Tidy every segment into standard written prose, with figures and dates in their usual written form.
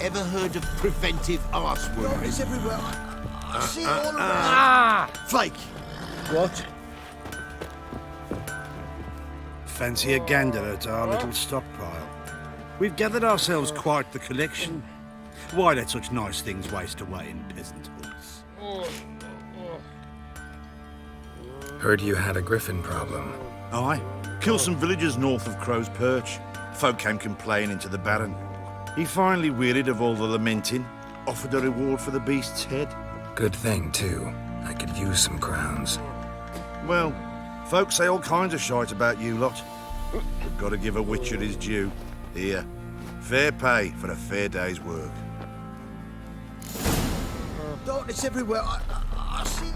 Ever heard of preventive arse wound? It's everywhere. I see it all around. Fake. What? Fancy a gander at our little stockpile. We've gathered ourselves quite the collection. Why let such nice things waste away in peasant hoods? Heard you had a griffin problem. Aye. Killed some villagers north of Crow's Perch. Folk came complaining to the Baron. He finally wearied of all the lamenting, offered a reward for the beast's head. Good thing, too. I could use some crowns. Well, folks say all kinds of shite about you lot. But gotta give a witcher his due. Here, fair pay for a fair day's work. Darkness everywhere. I see it.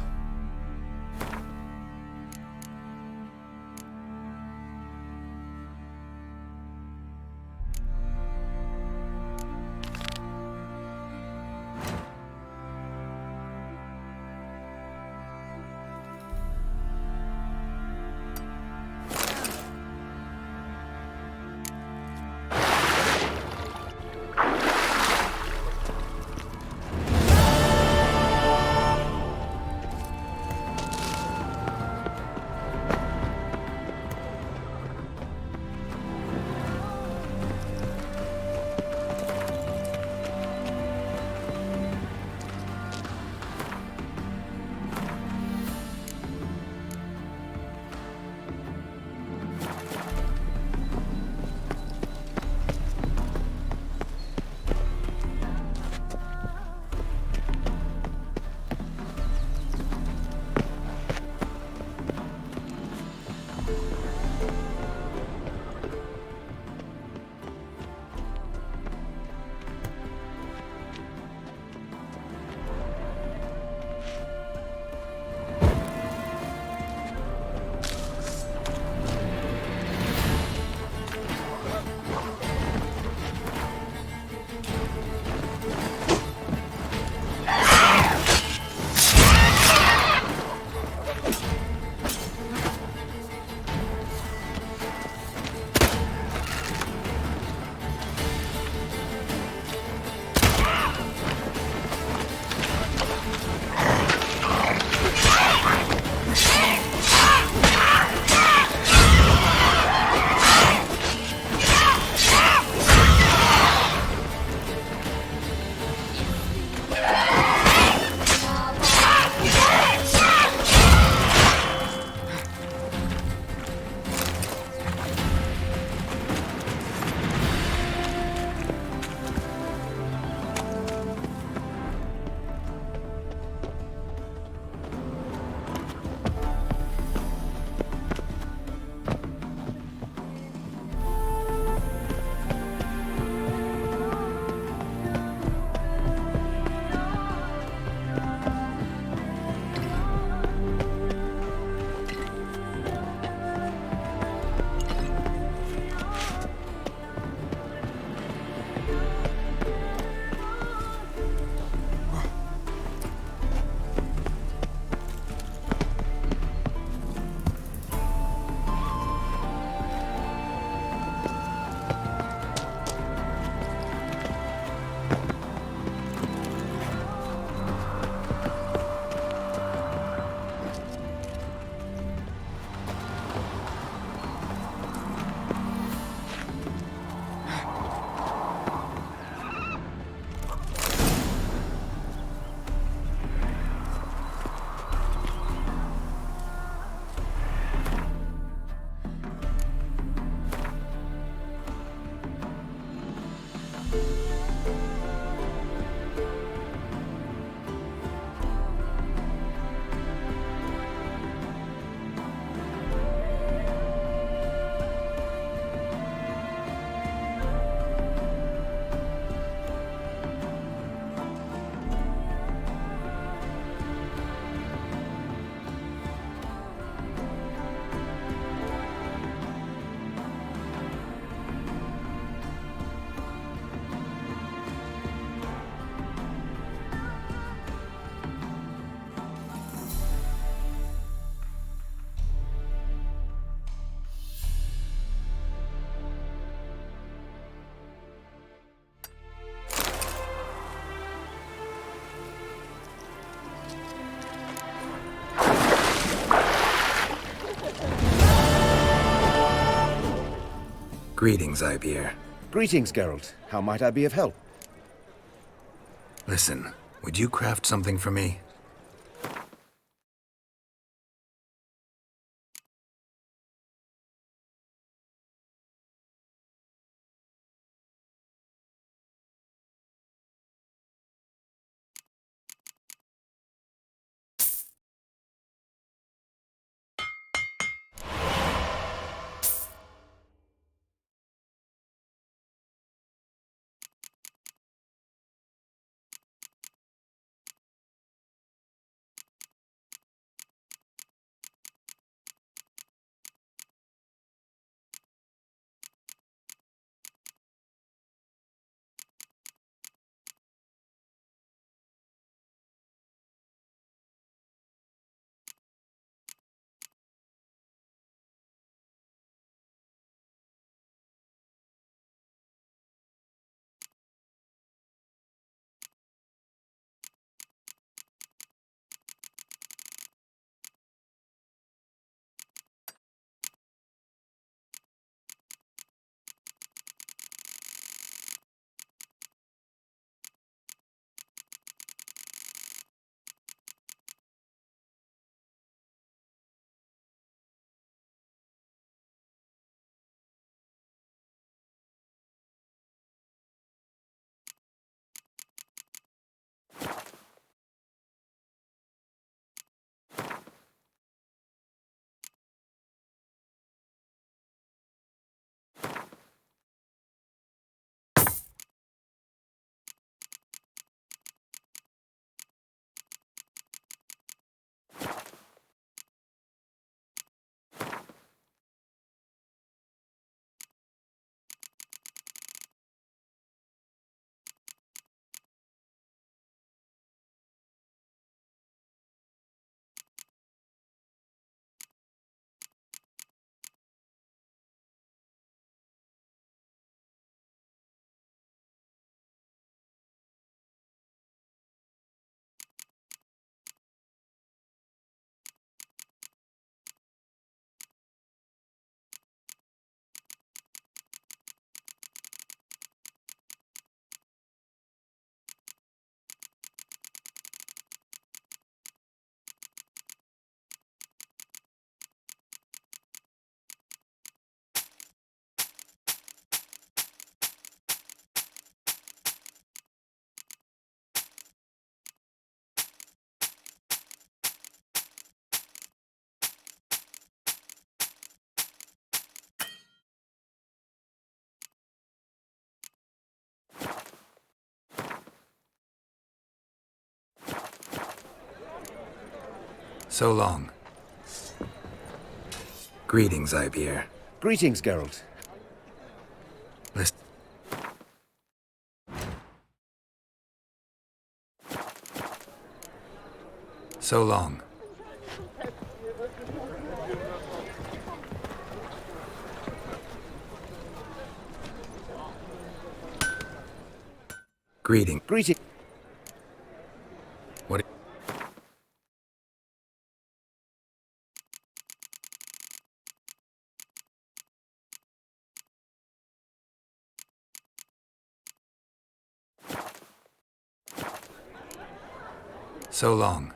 Greetings, Ibeer. Greetings, Geralt. How might I be of help? Listen, would you craft something for me? So long. Greetings, Ibeer. Greetings, Geralt. Listen. So long. Greeting. Greeting. What? So long.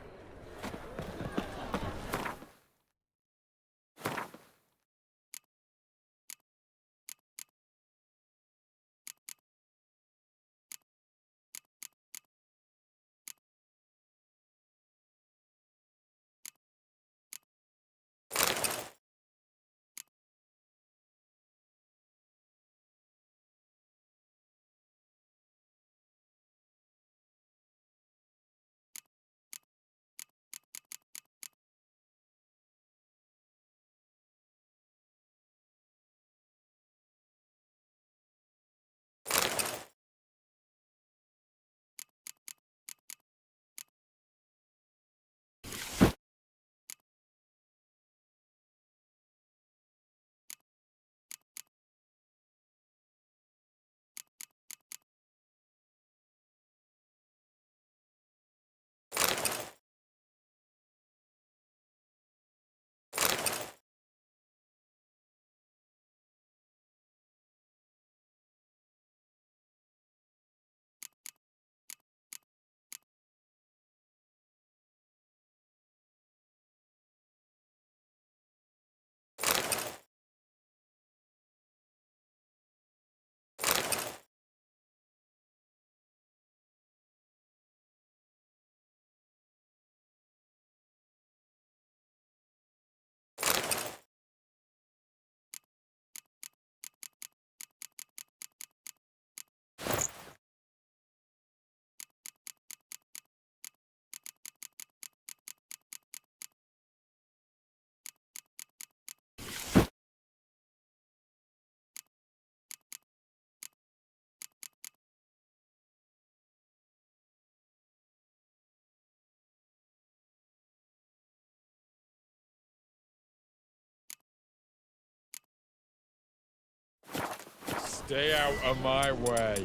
Stay out of my way.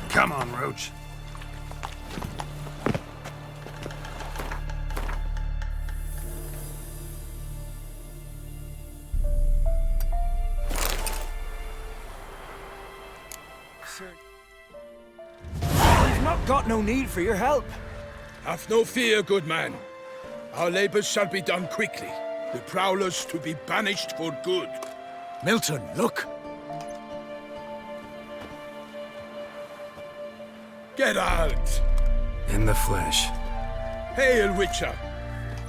Come on, Roach. We've not got no need for your help. Have no fear, good man. Our labors shall be done quickly. The prowlers to be banished for good. Milton, look! Get out! In the flesh. Hail, Witcher!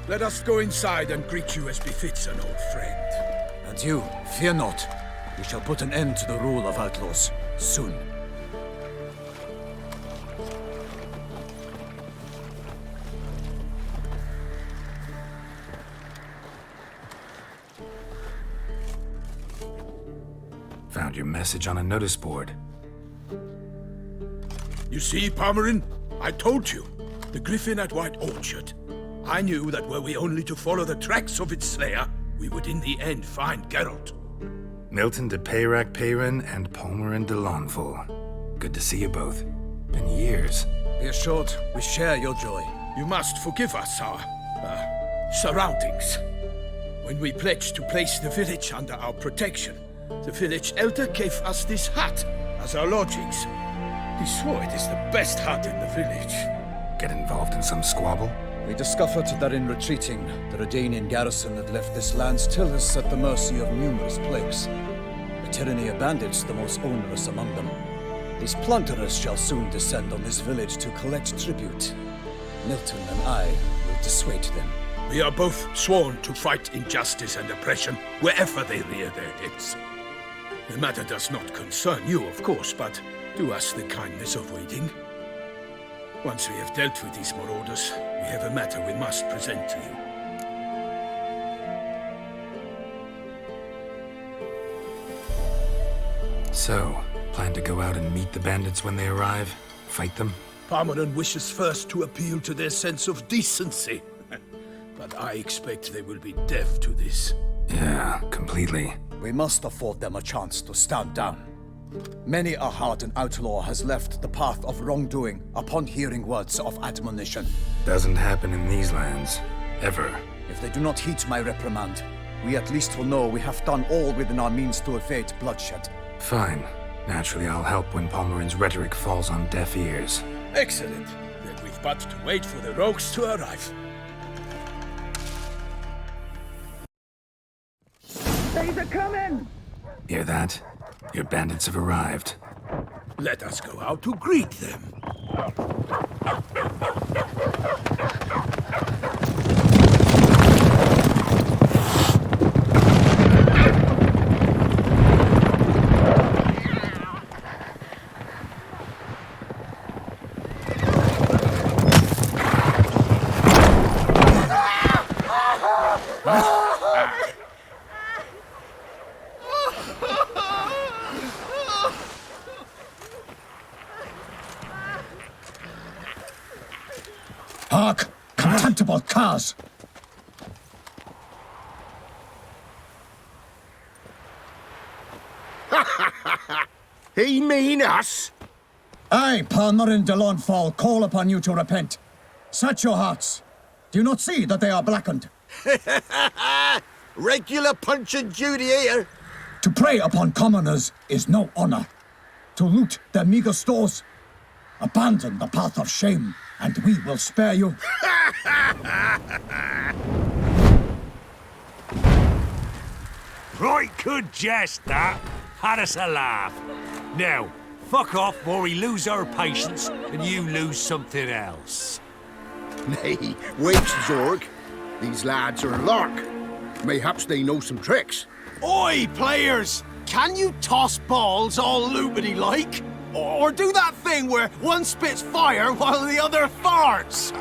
Let us go inside and greet you as befits an old friend. And you, fear not. We shall put an end to the rule of outlaws, soon. Found your message on a notice board. You see, Palmerin? I told you. The griffin at White Orchard. I knew that were we only to follow the tracks of its slayer, we would in the end find Geralt. Milton de Peyrac Peyrin and Palmerin de Lawnful. Good to see you both. Been years. Be assured, we share your joy. You must forgive us our, surroundings. When we pledged to place the village under our protection, the village elder gave us this hut as our lodgings. He swore it is the best hut in the village. Get involved in some squabble? We discovered that in retreating, the Redanian garrison that left this land still is at the mercy of numerous plagues. The tyranny of bandits the most onerous among them. These plunderers shall soon descend on this village to collect tribute. Milton and I will dissuade them. We are both sworn to fight injustice and oppression wherever they rear their heads. The matter does not concern you, of course, but do us the kindness of waiting. Once we have dealt with these marauders, we have a matter we must present to you. So, plan to go out and meet the bandits when they arrive? Fight them? Parmeran wishes first to appeal to their sense of decency. But I expect they will be deaf to this. Yeah, completely. We must afford them a chance to stand down. Many a hardened outlaw has left the path of wrongdoing upon hearing words of admonition. Doesn't happen in these lands. Ever. If they do not heed my reprimand, we at least will know we have done all within our means to evade bloodshed. Fine. Naturally, I'll help when Palmerin's rhetoric falls on deaf ears. Excellent. Then we've but to wait for the rogues to arrive. Hear that? Your bandits have arrived. Let us go out to greet them. Hark! Contemptible curs! He mean us? I, Palmerin de Lawnfall, call upon you to repent. Set your hearts. Do you not see that they are blackened? Regular Punch and Judy here. To prey upon commoners is no honor. To loot their meager stores, abandon the path of shame, and we will spare you. Right good jest, that. Had us a laugh. Now, fuck off before we lose our patience and you lose something else. Nay, wait, Zorg. These lads are a lark. Mayhaps they know some tricks. Oi, players! Can you toss balls all loopity-like? Or do that thing where one spits fire while the other farts?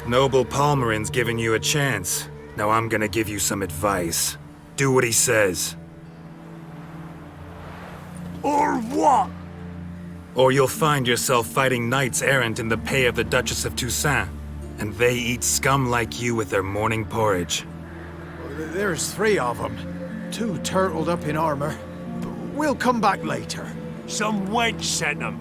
Noble Palmerin's giving you a chance. Now I'm gonna give you some advice. Do what he says. Or what? Or you'll find yourself fighting knights errant in the pay of the Duchess of Toussaint. And they eat scum like you with their morning porridge. There's 3 of them. 2 turtled up in armor. We'll come back later. Some wench sent them.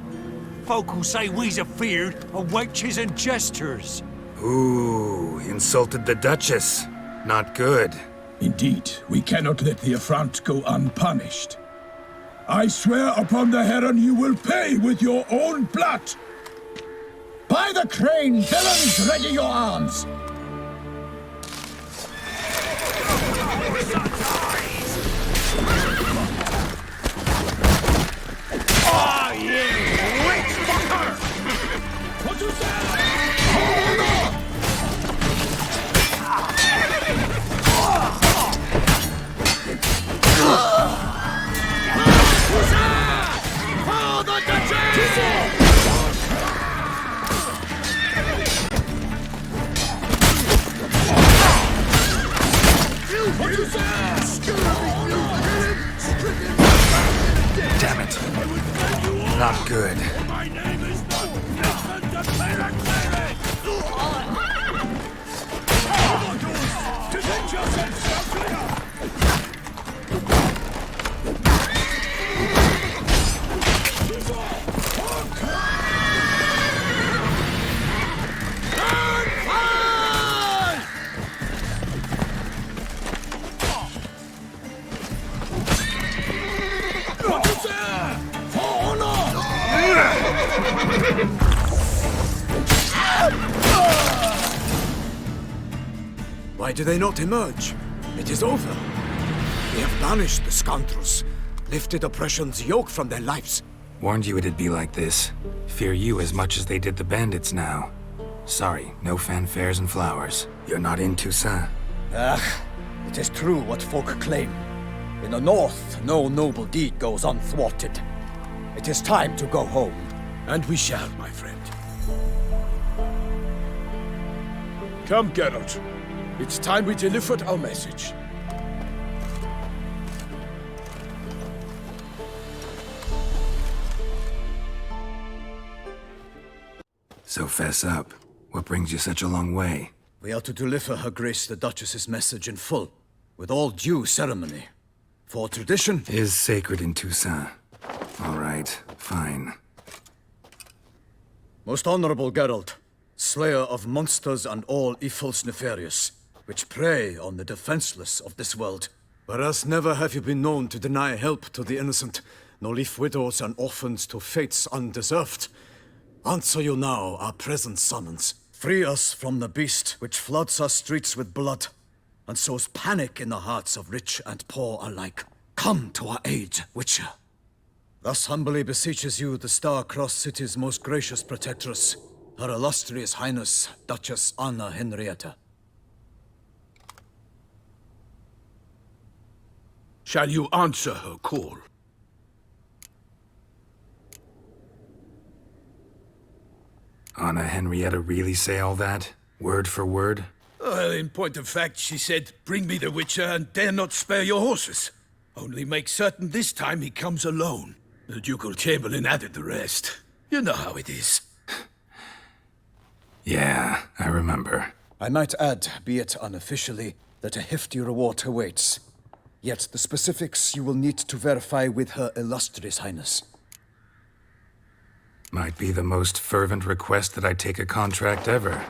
Folk who say we's afeard of wenches and jesters. Ooh, insulted the Duchess. Not good. Indeed, we cannot let the affront go unpunished. I swear upon the heron you will pay with your own blood! By the crane, villains, ready your arms! Oh, you witch fucker! What you say? For the Duchess! Damn it. Not good. My name is not Disfruten de Payrac. Present yourself, Southlinger! Why do they not emerge? It is over. We have banished the scoundrels, lifted oppression's yoke from their lives. Warned you it'd be like this. Fear you as much as they did the bandits now. Sorry, no fanfares and flowers. You're not in Toussaint. It is true what folk claim. In the north, no noble deed goes unthwarted. It is time to go home. And we shall, my friend. Come, Geralt. It's time we delivered our message. So fess up. What brings you such a long way? We are to deliver Her Grace the Duchess's message in full, with all due ceremony. For tradition Is sacred in Toussaint. All right, fine. Most honorable Geralt, slayer of monsters and all evils nefarious, which prey on the defenseless of this world. Whereas never have you been known to deny help to the innocent, nor leave widows and orphans to fates undeserved. Answer you now our present summons. Free us from the beast which floods our streets with blood, and sows panic in the hearts of rich and poor alike. Come to our aid, Witcher. Thus humbly beseeches you the Star-Crossed City's most gracious protectress, Her Illustrious Highness, Duchess Anna Henrietta. Shall you answer her call? Anna Henrietta really say all that? Word for word? Well, in point of fact, she said, "Bring me the Witcher and dare not spare your horses. Only make certain this time he comes alone." The Ducal Chamberlain added the rest. You know how it is. Yeah, I remember. I might add, be it unofficially, that a hefty reward awaits. Yet the specifics you will need to verify with Her Illustrious Highness. Might be the most fervent request that I take a contract ever.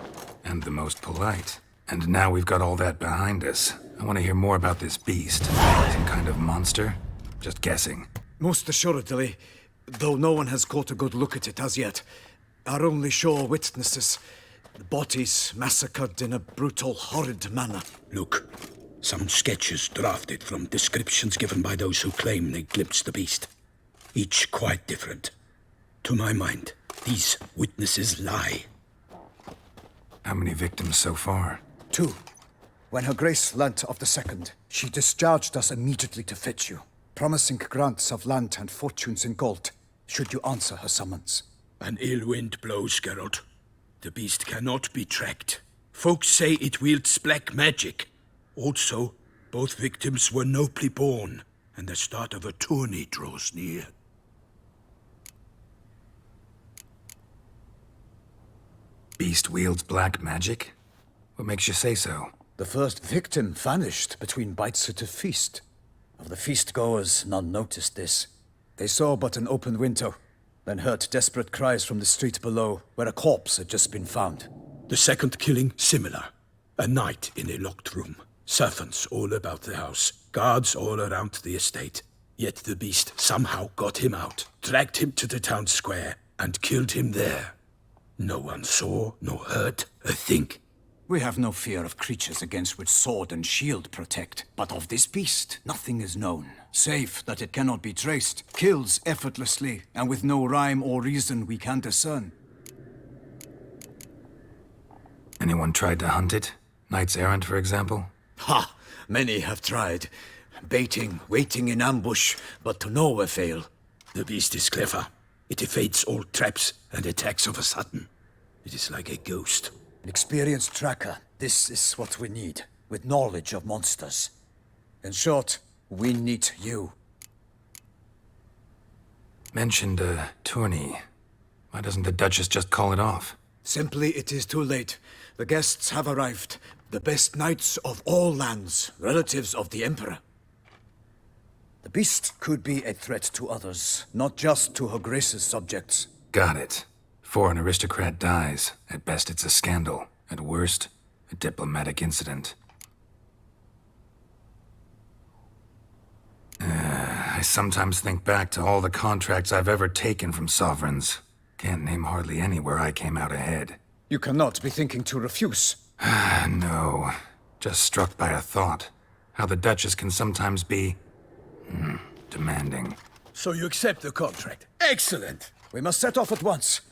And the most polite. And now we've got all that behind us. I want to hear more about this beast. Some kind of monster? Just guessing. Most assuredly, though no one has caught a good look at it as yet. Our only sure witnesses. The bodies massacred in a brutal, horrid manner. Look, some sketches drafted from descriptions given by those who claim they glimpsed the beast. Each quite different. To my mind, these witnesses lie. How many victims so far? 2. When Her Grace learnt of the second, she discharged us immediately to fetch you, promising grants of land and fortunes in gold, should you answer her summons. An ill wind blows, Geralt. The beast cannot be tracked. Folks say it wields black magic. Also, both victims were nobly born, and the start of a tourney draws near. Beast wields black magic? What makes you say so? The first victim vanished between bites at a feast. Of the feast-goers, none noticed this. They saw but an open window, then heard desperate cries from the street below, where a corpse had just been found. The second killing, similar. A night in a locked room. Servants all about the house. Guards all around the estate. Yet the beast somehow got him out, dragged him to the town square, and killed him there. No one saw, nor heard a thing. We have no fear of creatures against which sword and shield protect. But of this beast, nothing is known, save that it cannot be traced, kills effortlessly, and with no rhyme or reason we can discern. Anyone tried to hunt it? Knights errant, for example? Ha! Many have tried. Baiting, waiting in ambush, but to no avail. The beast is clever. It evades all traps and attacks of a sudden. It is like a ghost. An experienced tracker. This is what we need, with knowledge of monsters. In short, we need you. Mentioned a tourney. Why doesn't the Duchess just call it off? Simply, it is too late. The guests have arrived. The best knights of all lands, relatives of the Emperor. The beast could be a threat to others, not just to Her Grace's subjects. Got it. Before an aristocrat dies, at best it's a scandal. At worst, a diplomatic incident. I sometimes think back to all the contracts I've ever taken from sovereigns. Can't name hardly any where I came out ahead. You cannot be thinking to refuse. No. Just struck by a thought. How the Duchess can sometimes be... demanding. So you accept the contract. Excellent! We must set off at once.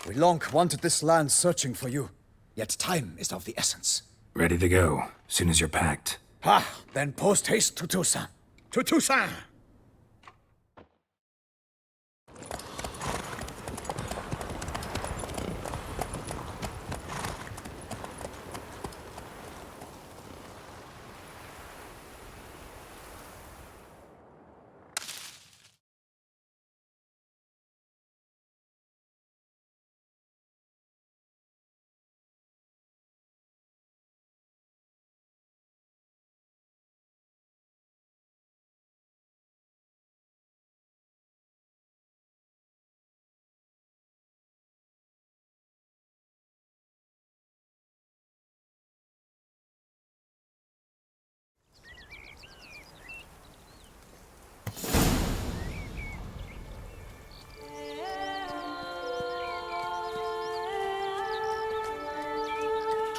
We long wanted this land searching for you. Yet time is of the essence. Ready to go, soon as you're packed. Ha! Then post-haste to Toussaint. To Toussaint!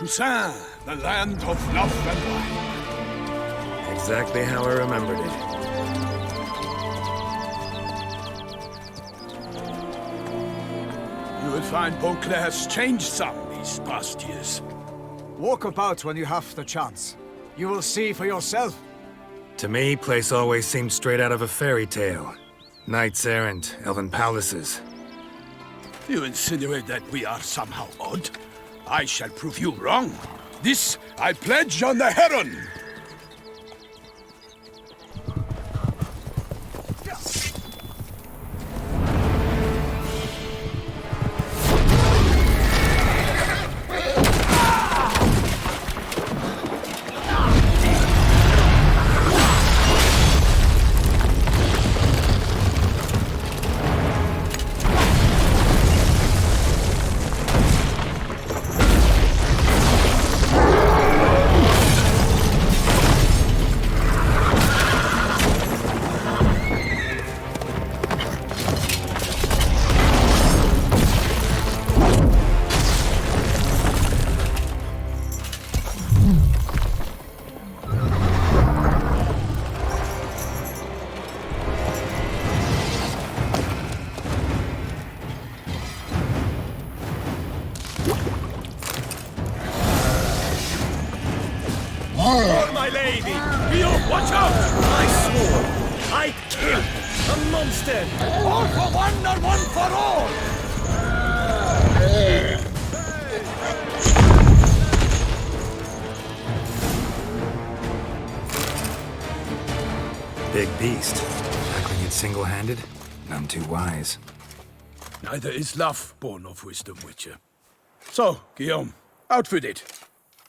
Toussaint, the land of love and wine. Exactly how I remembered it. You will find Beauclair has changed some these past years. Walk about when you have the chance. You will see for yourself. To me, place always seemed straight out of a fairy tale. Knights errant, elven palaces. You insinuate that we are somehow odd? I shall prove you wrong. This I pledge on the Heron! For my lady! You watch out! I swore I'd kill a monster! All for one or one for all! Big beast. Tackling it single-handed? None too wise. Neither is love born of wisdom, Witcher. So, Guillaume, out with it.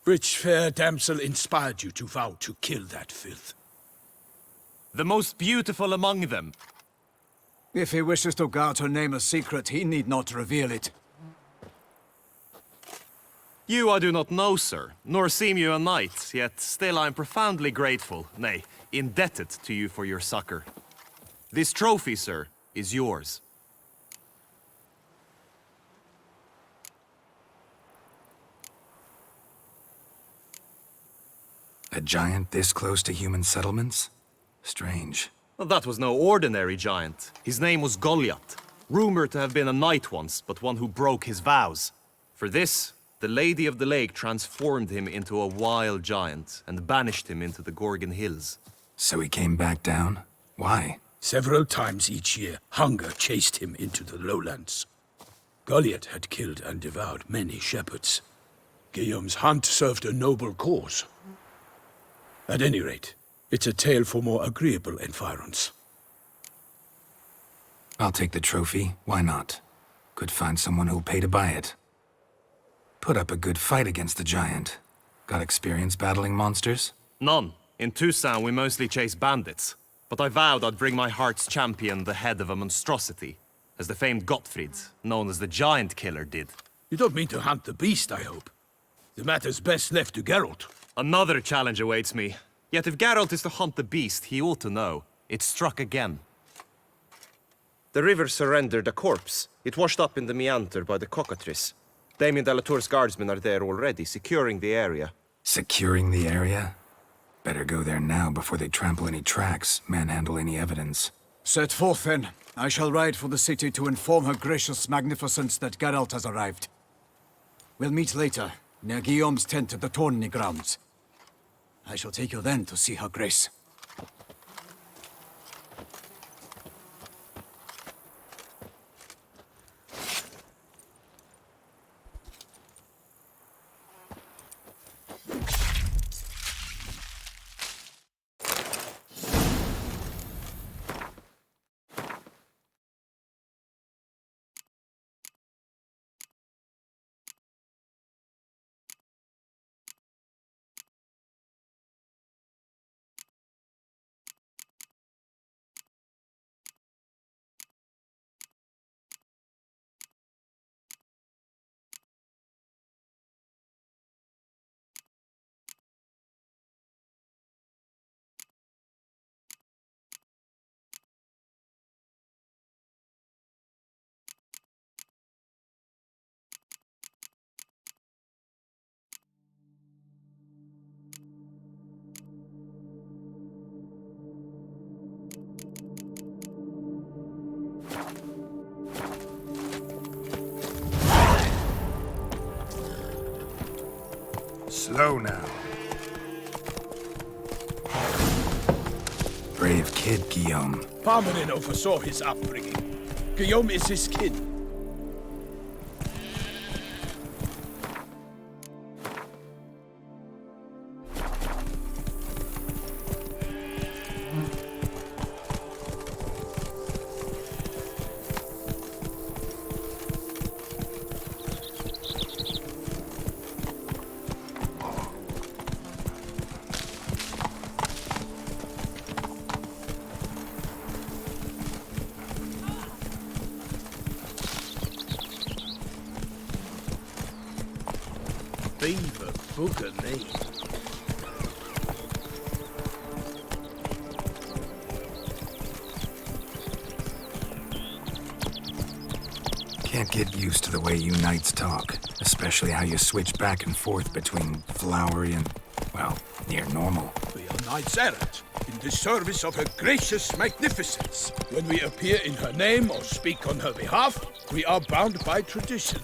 Which fair damsel inspired you to vow to kill that filth? The most beautiful among them. If he wishes to guard her name a secret, he need not reveal it. You I do not know, sir, nor seem you a knight, yet still I am profoundly grateful, nay, indebted to you for your succor. This trophy, sir, is yours. A giant this close to human settlements? Strange. Well, that was no ordinary giant. His name was Goliath, rumored to have been a knight once, but one who broke his vows. For this, the Lady of the Lake transformed him into a wild giant and banished him into the Gorgon Hills. So he came back down? Why? Several times each year, hunger chased him into the lowlands. Goliath had killed and devoured many shepherds. Guillaume's hunt served a noble cause. At any rate, it's a tale for more agreeable environs. I'll take the trophy. Why not? Could find someone who'll pay to buy it. Put up a good fight against the giant. Got experience battling monsters? None. In Toussaint, we mostly chase bandits. But I vowed I'd bring my heart's champion the head of a monstrosity, as the famed Gottfried, known as the Giant Killer, did. You don't mean to hunt the beast, I hope. The matter's best left to Geralt. Another challenge awaits me. Yet if Geralt is to hunt the beast, he ought to know. It struck again. The river surrendered a corpse. It washed up in the meander by the cockatrice. Damien de la Tour's guardsmen are there already, securing the area. Securing the area? Better go there now before they trample any tracks, manhandle any evidence. Set forth, then. I shall ride for the city to inform her gracious magnificence that Geralt has arrived. We'll meet later, near Guillaume's tent at the Tourney grounds. I shall take you then to see her grace. Slow now. Brave kid, Guillaume. Parmelin oversaw his upbringing. Guillaume is his kin. Beaver bugger me. Can't get used to the way you knights talk, especially how you switch back and forth between flowery and, well, near normal. We are knights errant, in the service of her gracious magnificence. When we appear in her name or speak on her behalf, we are bound by tradition.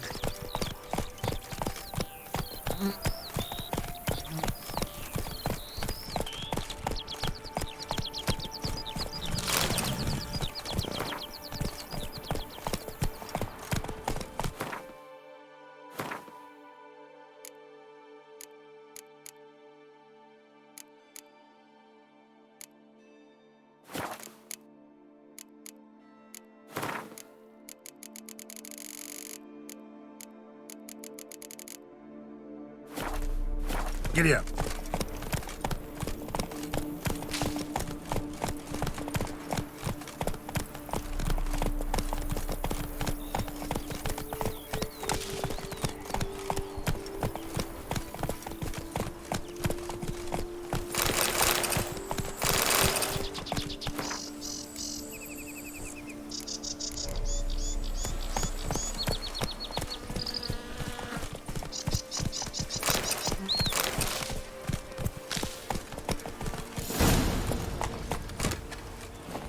Giddy up.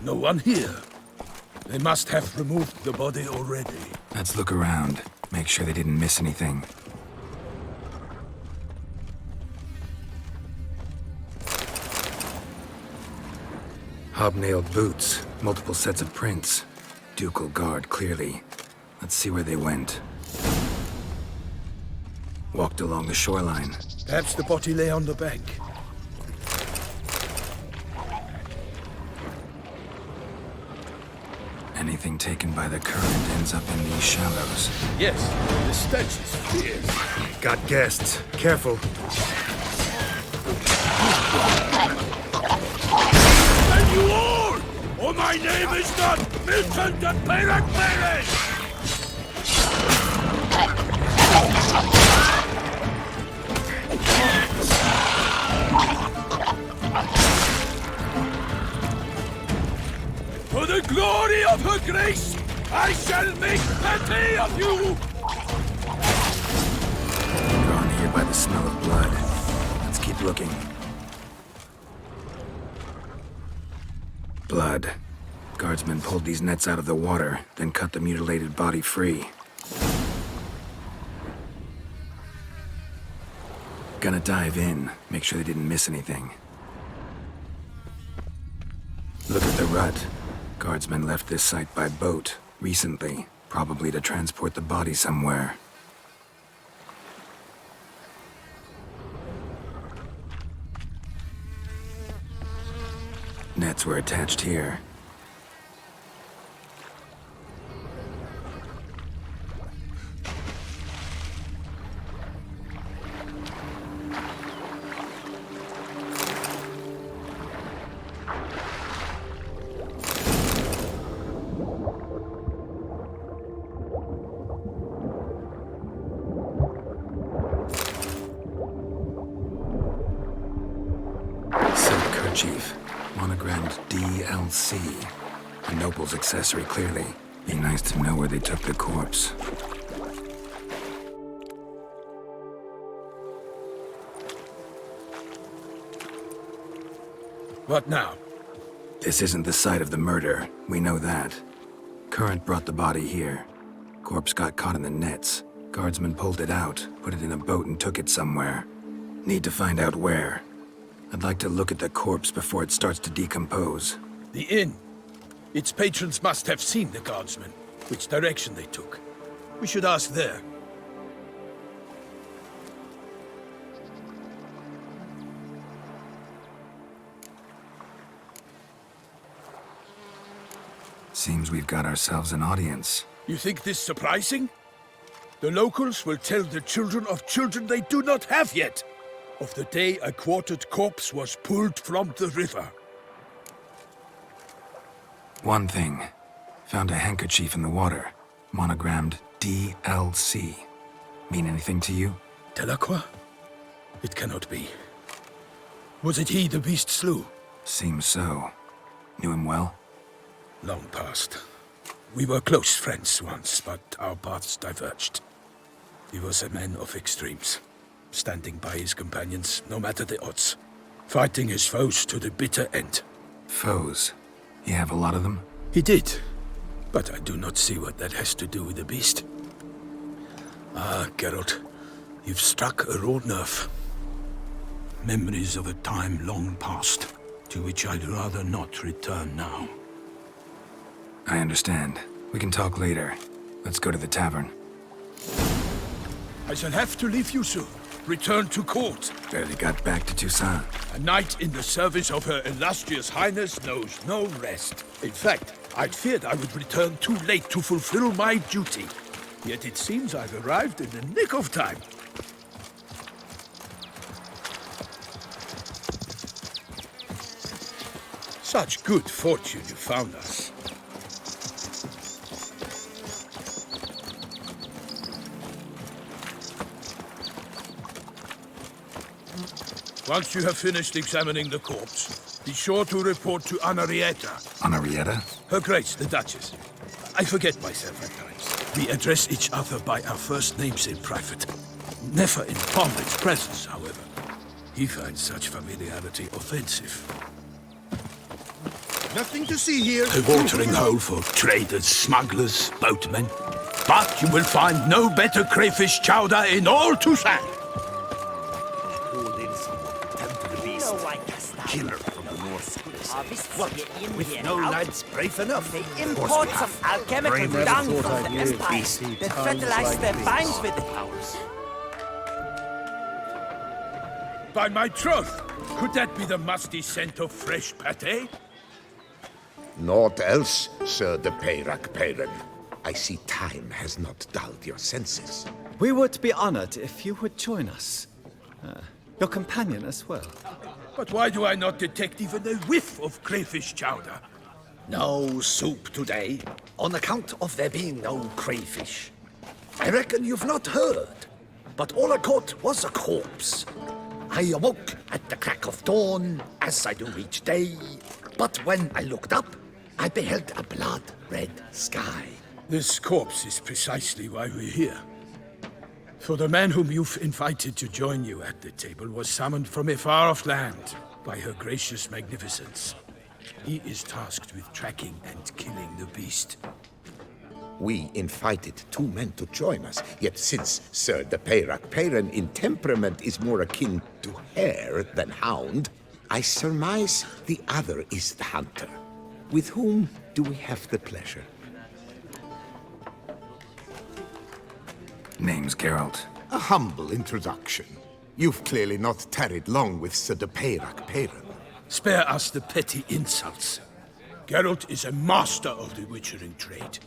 No one here. They must have removed the body already. Let's look around. Make sure they didn't miss anything. Hobnailed boots, multiple sets of prints. Ducal guard, clearly. Let's see where they went. Walked along the shoreline. Perhaps the body lay on the bank. Anything taken by the current ends up in these shallows. Yes, the stench is fierce. Got guests. Careful. And you all! Or my name is not Milton de Peyrac. For the glory of her grace, I shall make petty of you! Drawn here by the smell of blood. Let's keep looking. Blood. Guardsmen pulled these nets out of the water, then cut the mutilated body free. Gonna dive in, make sure they didn't miss anything. Look at the rut. Guardsmen left this site by boat, recently, probably to transport the body somewhere. Nets were attached here. Chief, monogrammed DLC. A noble's accessory, clearly. Be nice to know where they took the corpse. What now? This isn't the site of the murder. We know that. Current brought the body here. Corpse got caught in the nets. Guardsmen pulled it out, put it in a boat and took it somewhere. Need to find out where. I'd like to look at the corpse before it starts to decompose. The inn. Its patrons must have seen the guardsmen, which direction they took. We should ask there. Seems we've got ourselves an audience. You think this surprising? The locals will tell the children of children they do not have yet, of the day a quartered corpse was pulled from the river. One thing. Found a handkerchief in the water. Monogrammed DLC. Mean anything to you? Delacroix? It cannot be. Was it he the beast slew? Seems so. Knew him well? Long past. We were close friends once, but our paths diverged. He was a man of extremes, standing by his companions no matter the odds, fighting his foes to the bitter end. Foes? You have a lot of them? He did, but I do not see what that has to do with the beast. Ah, Geralt, you've struck a raw nerve. Memories of a time long past, to which I'd rather not return now. I understand. We can talk later. Let's go to the tavern. I shall have to leave you soon. Return to court. Barely got back to Toussaint. A knight in the service of Her Illustrious Highness knows no rest. In fact, I'd feared I would return too late to fulfill my duty. Yet it seems I've arrived in the nick of time. Such good fortune you found us. Once you have finished examining the corpse, be sure to report to Anarietta. Anarietta? Her Grace, the Duchess. I forget myself at times. We address each other by our first names in private. Never in Pomfret's presence, however. He finds such familiarity offensive. Nothing to see here. A watering hole for traders, smugglers, boatmen. But you will find no better crayfish chowder in all Toussaint. Killer from the north. What? With no lads brave enough? The imports of alchemical dung from the Empire that fertilize their vines with it. By my troth, could that be the musty scent of fresh pâté? Naught else, Sir de Peyrac-Peyran. I see time has not dulled your senses. We would be honored if you would join us. Your companion as well. But why do I not detect even a whiff of crayfish chowder? No soup today, on account of there being no crayfish. I reckon you've not heard, but all I caught was a corpse. I awoke at the crack of dawn, as I do each day, but when I looked up, I beheld a blood-red sky. This corpse is precisely why we're here. For the man whom you've invited to join you at the table was summoned from a far-off land by her gracious magnificence. He is tasked with tracking and killing the beast. We invited two men to join us, yet since Sir de Peyrac-Peyran in temperament is more akin to hare than hound, I surmise the other is the hunter. With whom do we have the pleasure? Name's Geralt. A humble introduction. You've clearly not tarried long with Sir de Peyrac-Peyran. Spare us the petty insults. Geralt is a master of the witchering trade.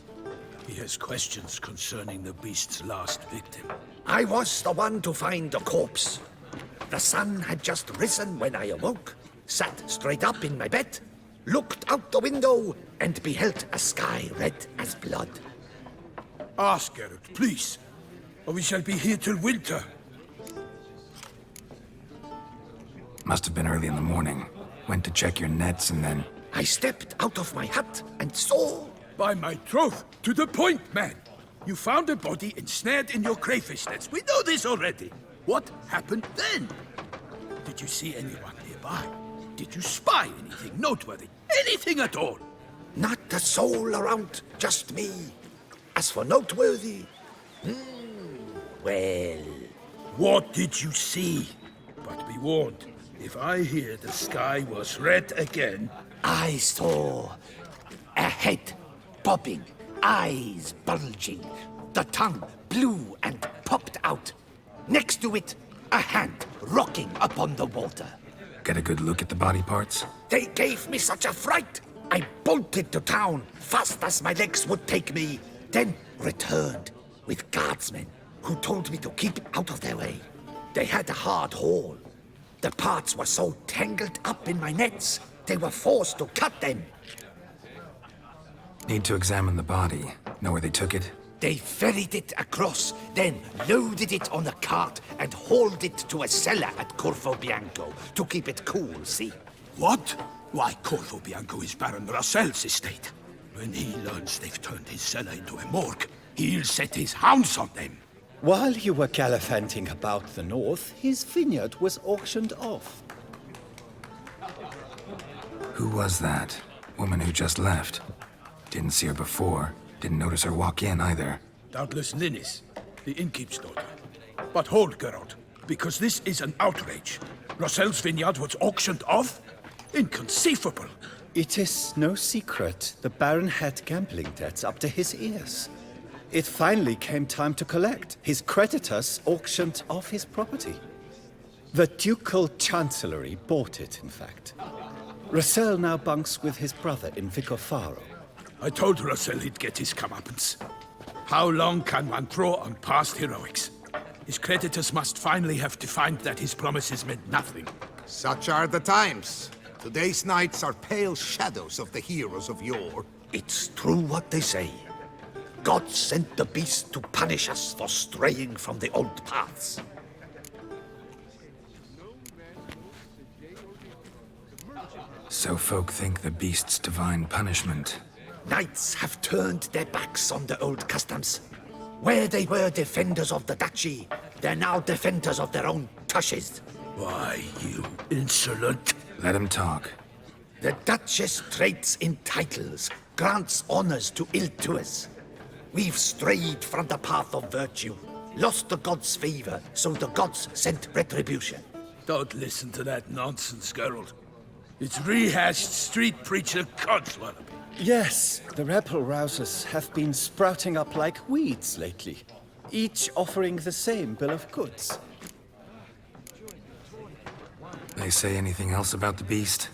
He has questions concerning the beast's last victim. I was the one to find the corpse. The sun had just risen when I awoke, sat straight up in my bed, looked out the window, and beheld a sky red as blood. Ask Geralt, please, or we shall be here till winter. Must have been early in the morning. Went to check your nets and then... I stepped out of my hut and saw... By my troth, to the point, man. You found a body ensnared in your crayfish nets. We know this already. What happened then? Did you see anyone nearby? Did you spy anything noteworthy? Anything at all? Not a soul around, just me. As for noteworthy... well... What did you see? be warned. If I hear the sky was red again... I saw a head bobbing, eyes bulging, the tongue blue and popped out. Next to it, a hand rocking upon the water. Get a good look at the body parts? They gave me such a fright. I bolted to town fast as my legs would take me, then returned with guardsmen who told me to keep out of their way. They had a hard haul. The parts were so tangled up in my nets, they were forced to cut them. Need to examine the body. Know where they took it? They ferried it across, then loaded it on a cart and hauled it to a cellar at Corvo Bianco to keep it cool, see? What? Why, Corvo Bianco is Baron Russell's estate. When he learns they've turned his cellar into a morgue, he'll set his hounds on them. While you were gallivanting about the north, his vineyard was auctioned off. Who was that? Woman who just left. Didn't see her before. Didn't notice her walk in either. Doubtless Linnis, the innkeep's daughter. But hold, Geralt, because this is an outrage. Russell's vineyard was auctioned off? Inconceivable. It is no secret the Baron had gambling debts up to his ears. It finally came time to collect. His creditors auctioned off his property. The Ducal Chancellery bought it, in fact. Russell now bunks with his brother in Vicofaro. I told Russell he'd get his comeuppance. How long can one throw on past heroics? His creditors must finally have defined that his promises meant nothing. Such are the times. Today's knights are pale shadows of the heroes of yore. It's true what they say. God sent the beast to punish us for straying from the old paths. So folk think the beast's divine punishment. Knights have turned their backs on the old customs. Where they were defenders of the duchy, they're now defenders of their own tushes. Why, you insolent... Let him talk. The Duchess trades in titles, grants honors to ill-doers. We've strayed from the path of virtue, lost the gods' favor, so the gods sent retribution. Don't listen to that nonsense, Geralt. It's rehashed street preacher codswalloping. Yes, the rebel-rousers have been sprouting up like weeds lately, each offering the same bill of goods. They say anything else about the beast?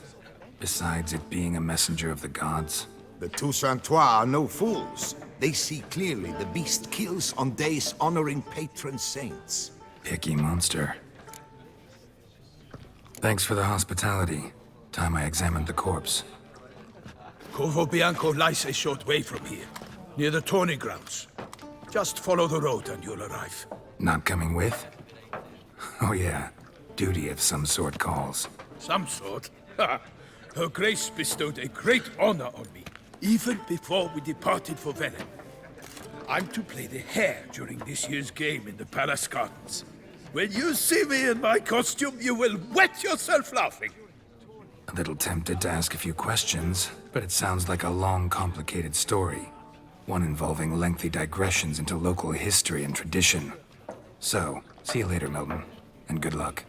Besides it being a messenger of the gods? The Toussaintois are no fools. They see clearly the beast kills on days honoring patron saints. Picky monster. Thanks for the hospitality. Time I examined the corpse. Corvo Bianco lies a short way from here, near the tourney grounds. Just follow the road and you'll arrive. Not coming with? Oh yeah, duty of some sort calls. Some sort? Ha! Her Grace bestowed a great honor on me, even before we departed for Velen. I'm to play the hare during this year's game in the palace gardens. When you see me in my costume, you will wet yourself laughing. A little tempted to ask a few questions, but it sounds like a long, complicated story. One involving lengthy digressions into local history and tradition. So, see you later, Milton, and good luck.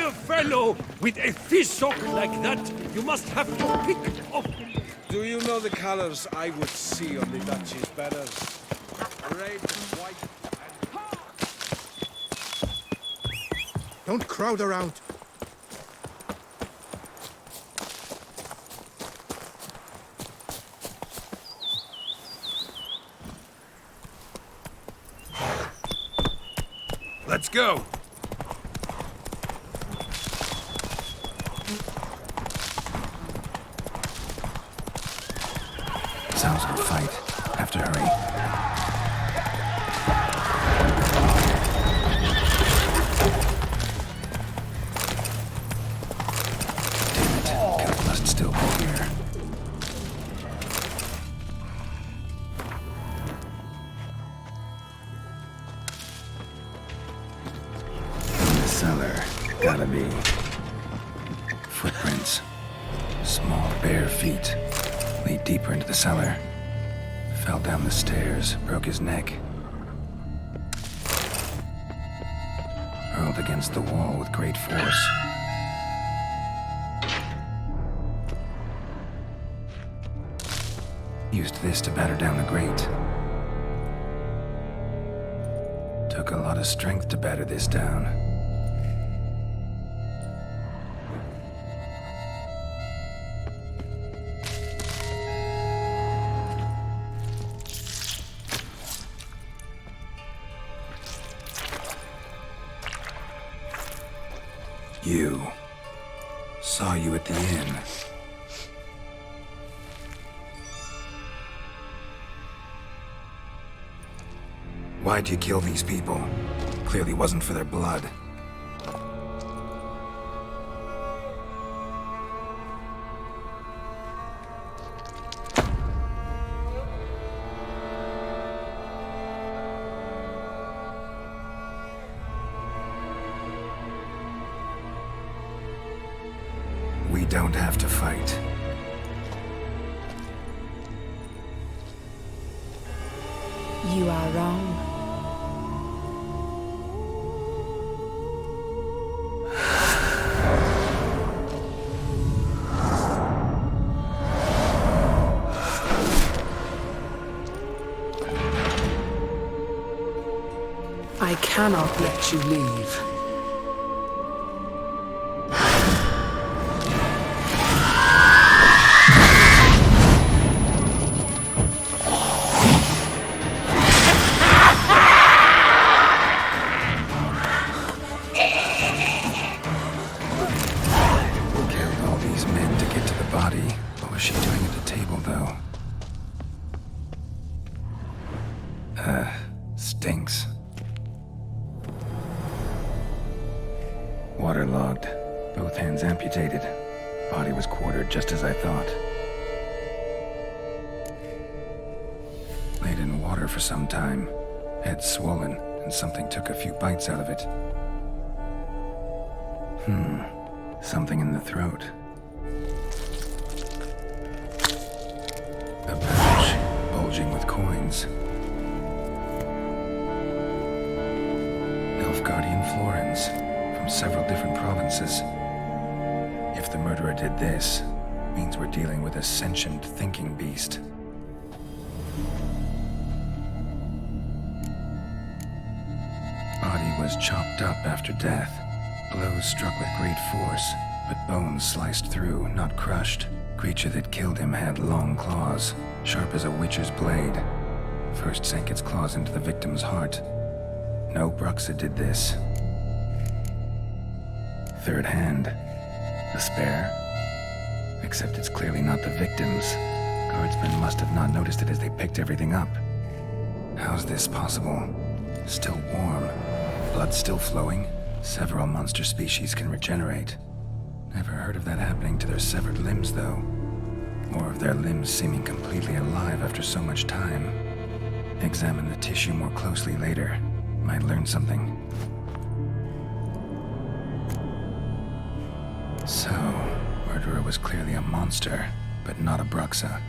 Dear fellow, with a fissock like that, you must have to pick up. Do you know the colors I would see on the Duchy's banners? Red, white, and... Don't crowd around. Let's go! Sounds like a fight. Have to hurry. Damn it. Guy must still be here. In the cellar. Gotta be. Footprints. Small, bare feet. Lead deeper into the cellar. Fell down the stairs, broke his neck. Hurled against the wall with great force. Used this to batter down the grate. Took a lot of strength to batter this down. You. Saw you at the inn. Why'd you kill these people? Clearly wasn't for their blood. We don't have to fight. You are wrong. I cannot let you leave. Stinks. Waterlogged. Both hands amputated. Body was quartered just as I thought. Laid in water for some time. Head swollen, and something took a few bites out of it. Something in the throat. A pouch, bulging with coins. Guardian florins from several different provinces. If the murderer did this, means we're dealing with a sentient thinking beast. Body was chopped up after death. Blows struck with great force, but bones sliced through, not crushed. Creature that killed him had long claws, sharp as a witcher's blade. First sank its claws into the victim's heart. No Bruxa did this. Third hand. A spare. Except it's clearly not the victim's. Guardsmen must have not noticed it as they picked everything up. How's this possible? Still warm. Blood still flowing. Several monster species can regenerate. Never heard of that happening to their severed limbs, though. Or of their limbs seeming completely alive after so much time. Examine the tissue more closely later. Might learn something. So, murderer was clearly a monster, but not a Bruxa.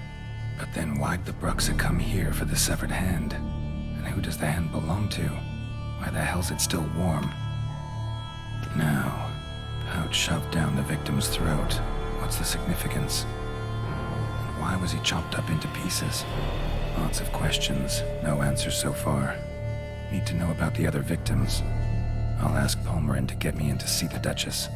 But then why'd the Bruxa come here for the severed hand? And who does the hand belong to? Why the hell's it still warm? Now, Pouch shoved down the victim's throat. What's the significance? And why was he chopped up into pieces? Lots of questions, no answers so far. Need to know about the other victims. I'll ask Palmerin to get me in to see the Duchess.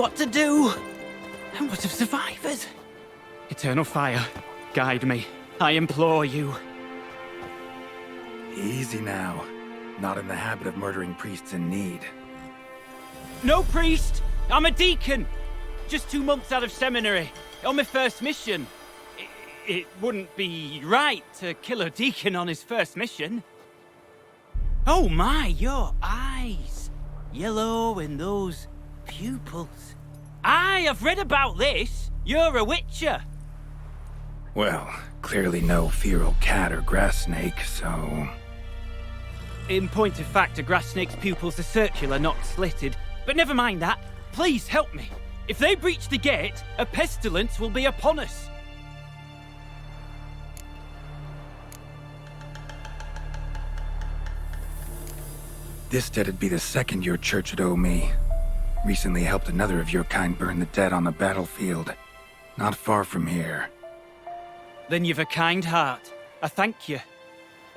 What to do? And what of survivors? Eternal fire, guide me. I implore you. Easy now. Not in the habit of murdering priests in need. No priest! I'm a deacon. Just 2 months out of seminary. On my first mission. It wouldn't be right to kill a deacon on his first mission. Oh my, your eyes. Yellow and those pupils. Aye, I've read about this. You're a witcher. Well, clearly no feral cat or grass snake, so... In point of fact, a grass snake's pupils are circular, not slitted. But never mind that. Please help me. If they breach the gate, a pestilence will be upon us. This debt'd be the second your church would owe me. Recently helped another of your kind burn the dead on the battlefield. Not far from here. Then you've a kind heart. I thank you.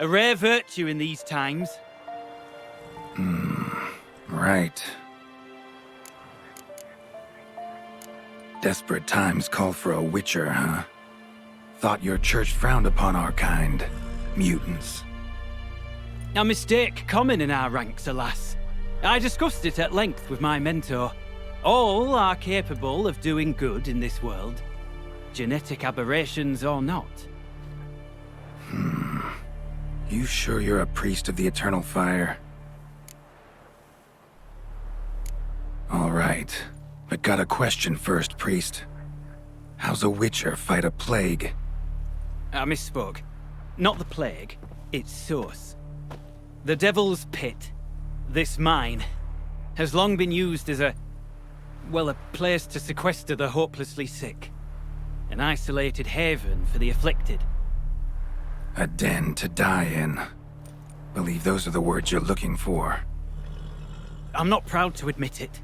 A rare virtue in these times. Right. Desperate times call for a witcher, huh? Thought your church frowned upon our kind. Mutants. A mistake common in our ranks, alas. I discussed it at length with my mentor. All are capable of doing good in this world. Genetic aberrations or not. You sure you're a priest of the Eternal Fire? All right, but got a question first, priest. How's a witcher fight a plague? I misspoke. Not the plague, its source. The Devil's Pit, this mine, has long been used as a place to sequester the hopelessly sick. An isolated haven for the afflicted. A den to die in. Believe those are the words you're looking for. I'm not proud to admit it.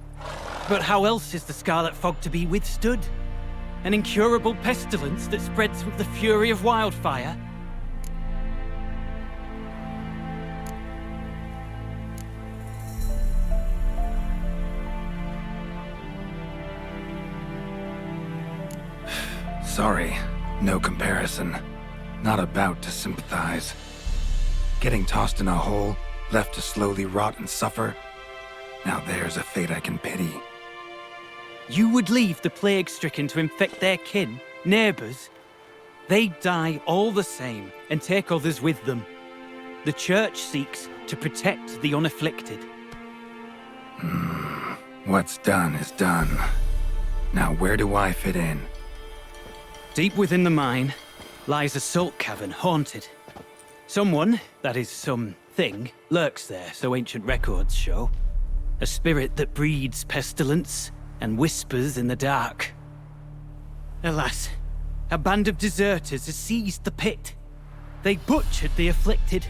But how else is the Scarlet Fog to be withstood? An incurable pestilence that spreads with the fury of wildfire? Sorry, no comparison. Not about to sympathize. Getting tossed in a hole, left to slowly rot and suffer? Now there's a fate I can pity. You would leave the plague-stricken to infect their kin, neighbors? They die all the same and take others with them. The Church seeks to protect the unafflicted. What's done is done. Now where do I fit in? Deep within the mine lies a salt cavern haunted. Someone, that is something, lurks there, so ancient records show. A spirit that breeds pestilence and whispers in the dark. Alas, a band of deserters has seized the pit. They butchered the afflicted.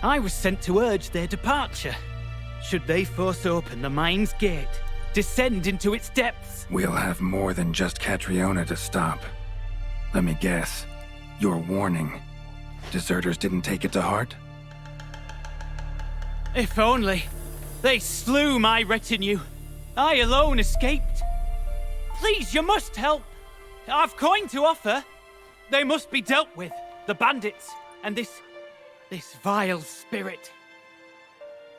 I was sent to urge their departure. Should they force open the mine's gate, descend into its depths? We'll have more than just Catriona to stop. Let me guess. Your warning. Deserters didn't take it to heart? If only. They slew my retinue. I alone escaped. Please, you must help. I've coin to offer. They must be dealt with. The bandits and this vile spirit.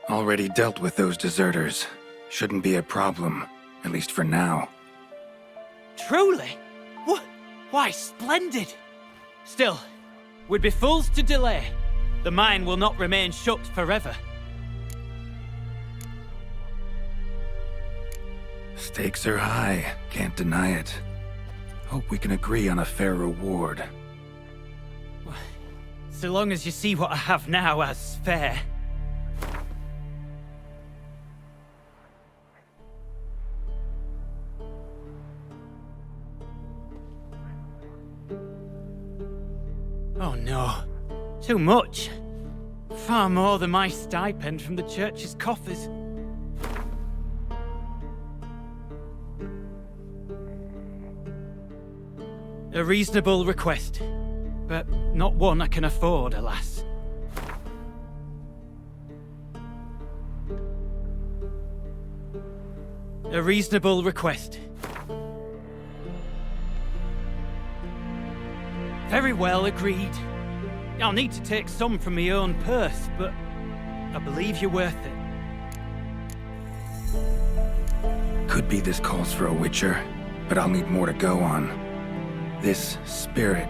Already dealt with those deserters. Shouldn't be a problem, at least for now. Truly? Why, splendid. Still, we'd be fools to delay. The mine will not remain shut forever. Stakes are high, can't deny it. Hope we can agree on a fair reward. So long as you see what I have now as fair. Oh no. Too much. Far more than my stipend from the church's coffers. A reasonable request, but not one I can afford, alas. A reasonable request. Very well, agreed. I'll need to take some from my own purse, but I believe you're worth it. Could be this calls for a witcher, but I'll need more to go on. This spirit,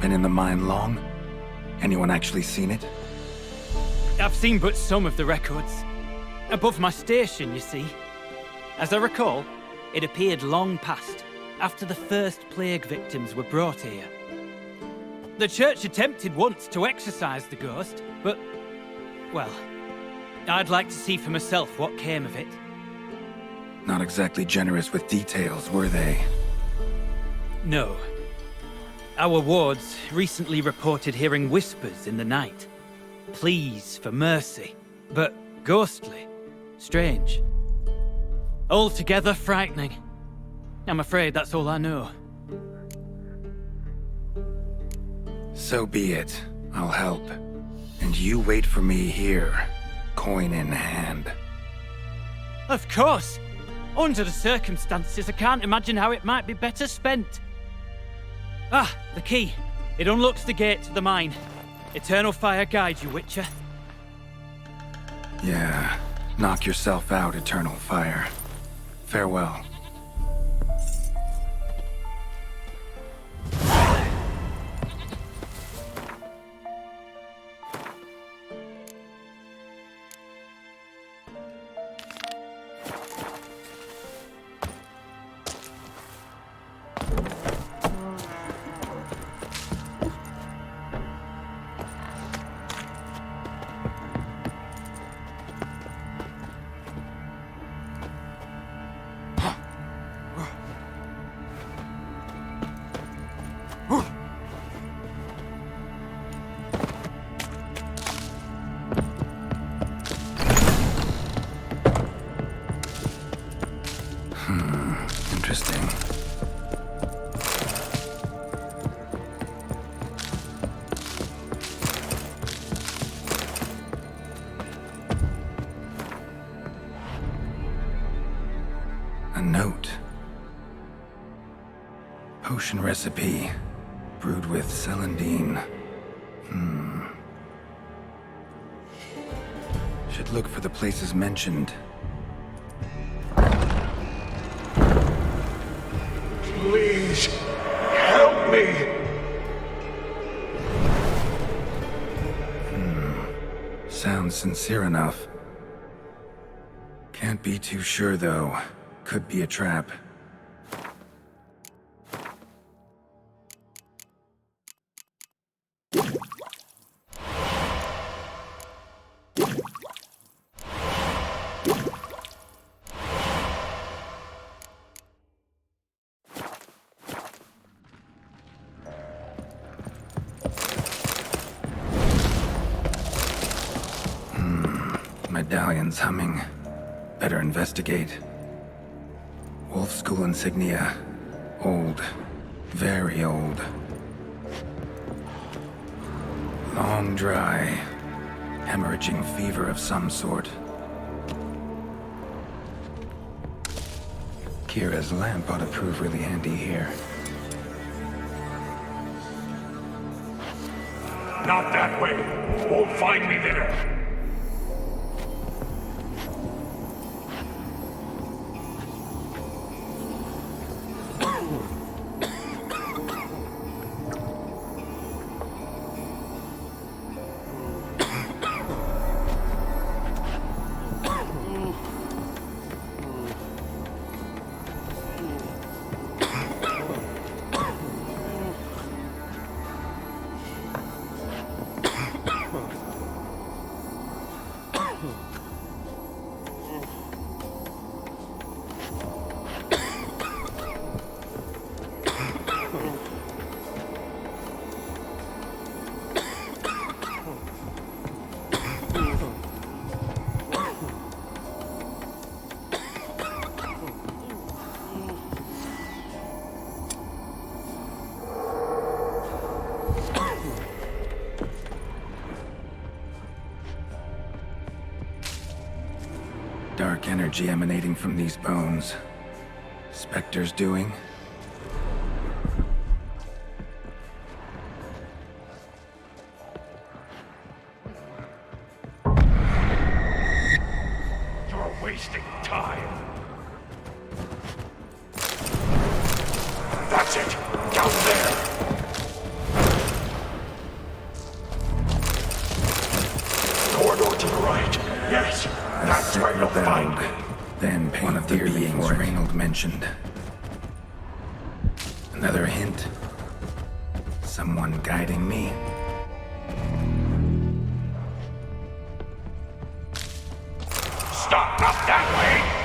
been in the mine long? Anyone actually seen it? I've seen but some of the records. Above my station, you see. As I recall, it appeared long past, after the first plague victims were brought here. The church attempted once to exorcise the ghost, but, well, I'd like to see for myself what came of it. Not exactly generous with details, were they? No. Our wards recently reported hearing whispers in the night. Pleas for mercy, but ghostly. Strange. Altogether frightening. I'm afraid that's all I know. So be it. I'll help. And you wait for me here, coin in hand. Of course! Under the circumstances, I can't imagine how it might be better spent. Ah, the key. It unlocks the gate to the mine. Eternal fire guide you, Witcher. Yeah, knock yourself out, Eternal Fire. Farewell. Interesting. A note. Potion recipe. Brewed with celandine. Should look for the places mentioned. Please, help me! Sounds sincere enough. Can't be too sure, though. Could be a trap. Medallion's humming. Better investigate. Wolf School insignia. Old. Very old. Long dry. Hemorrhaging fever of some sort. Kira's lamp ought to prove really handy here. Not that way. Won't find me there. Dark energy emanating from these bones. Spectre's doing? You're wasting time. That's it. Down there. Corridor to the right. Yes, that's where you'll find me. Then pay one of the beings Reynold mentioned. Another hint. Someone guiding me. Stop, not that way!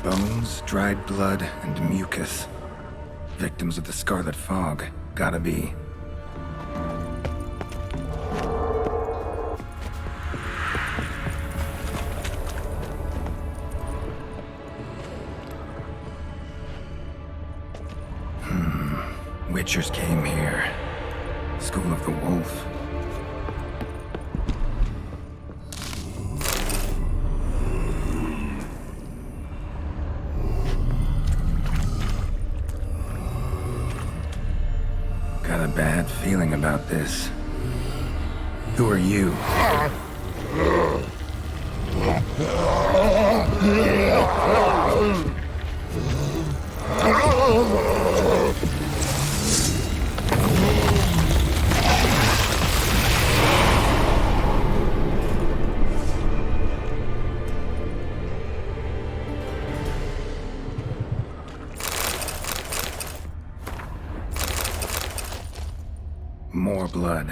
Bones, dried blood, and mucus. Victims of the Scarlet Fog. Gotta be. Witchers came here. School of the Wolf. Got a bad feeling about this. Who are you? More blood.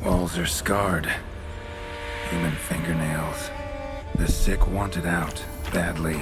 Walls are scarred. Human fingernails. The sick want it out, badly.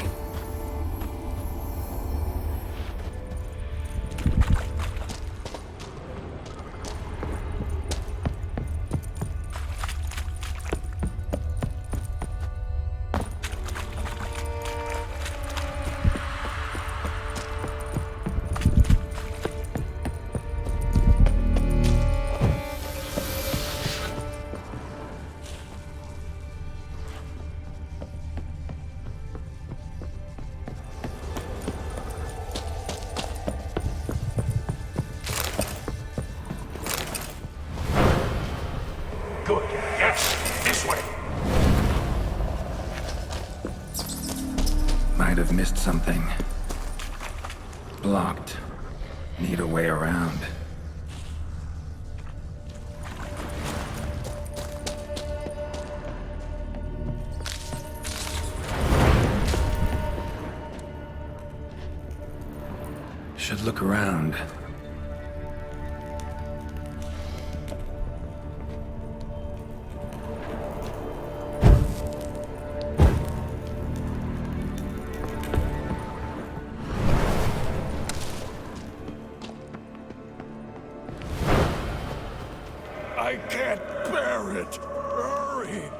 Good. Yes, this way. Might have missed something. Blocked. Need a way around. Should look around. I can't bear it. Hurry.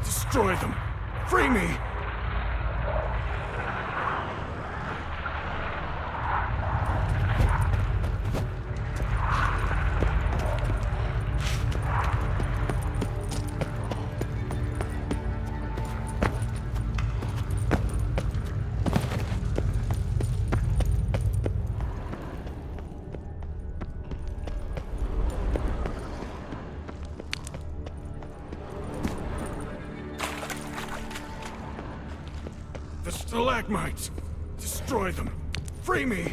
Destroy them! Free me! The stalagmites! Destroy them! Free me!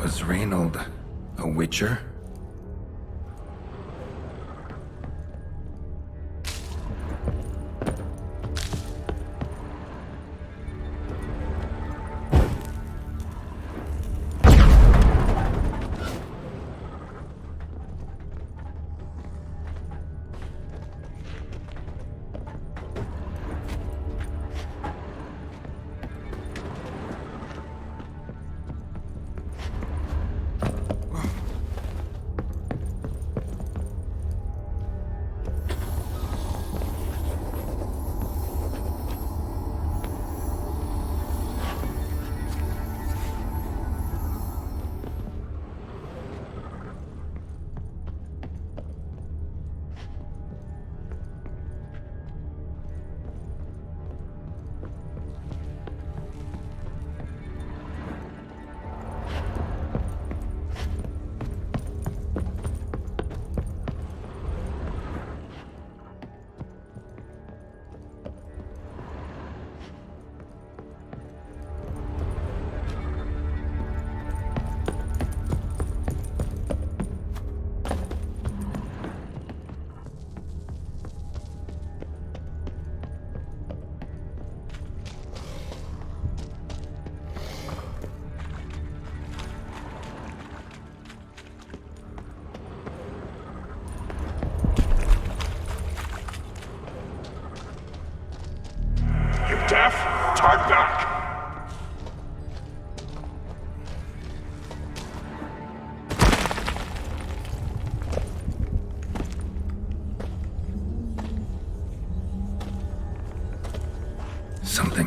Was Reynold a witcher?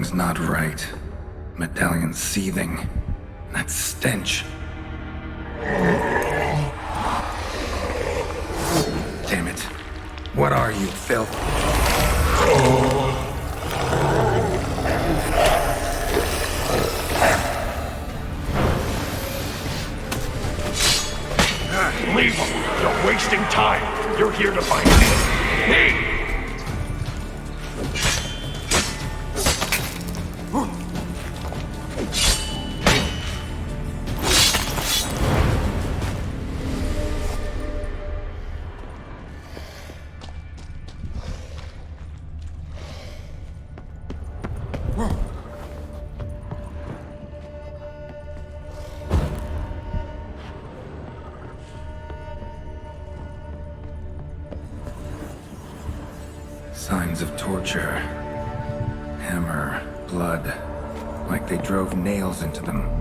Something's not right. Medallion's seething. That stench. Damn it. What are you, filth? Leave him! You're wasting time! You're here to find me! Signs of torture. Hammer, blood, like they drove nails into them.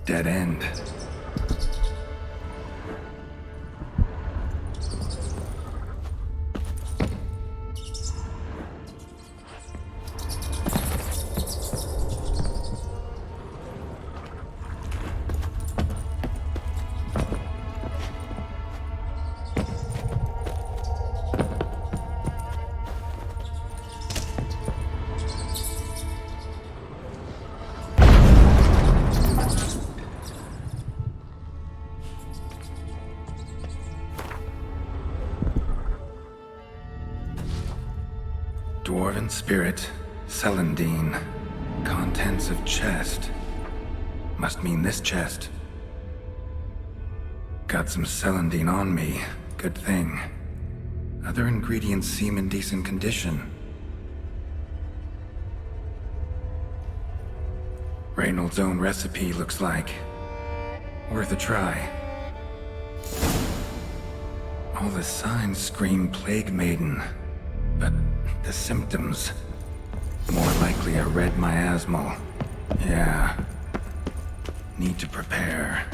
Dead end. Dwarven spirit, Celandine. Contents of chest. Must mean this chest. Got some Celandine on me. Good thing. Other ingredients seem in decent condition. Reynolds' own recipe looks like. Worth a try. All the signs scream Plague Maiden. But the symptoms... more likely a red miasmal. Yeah. Need to prepare.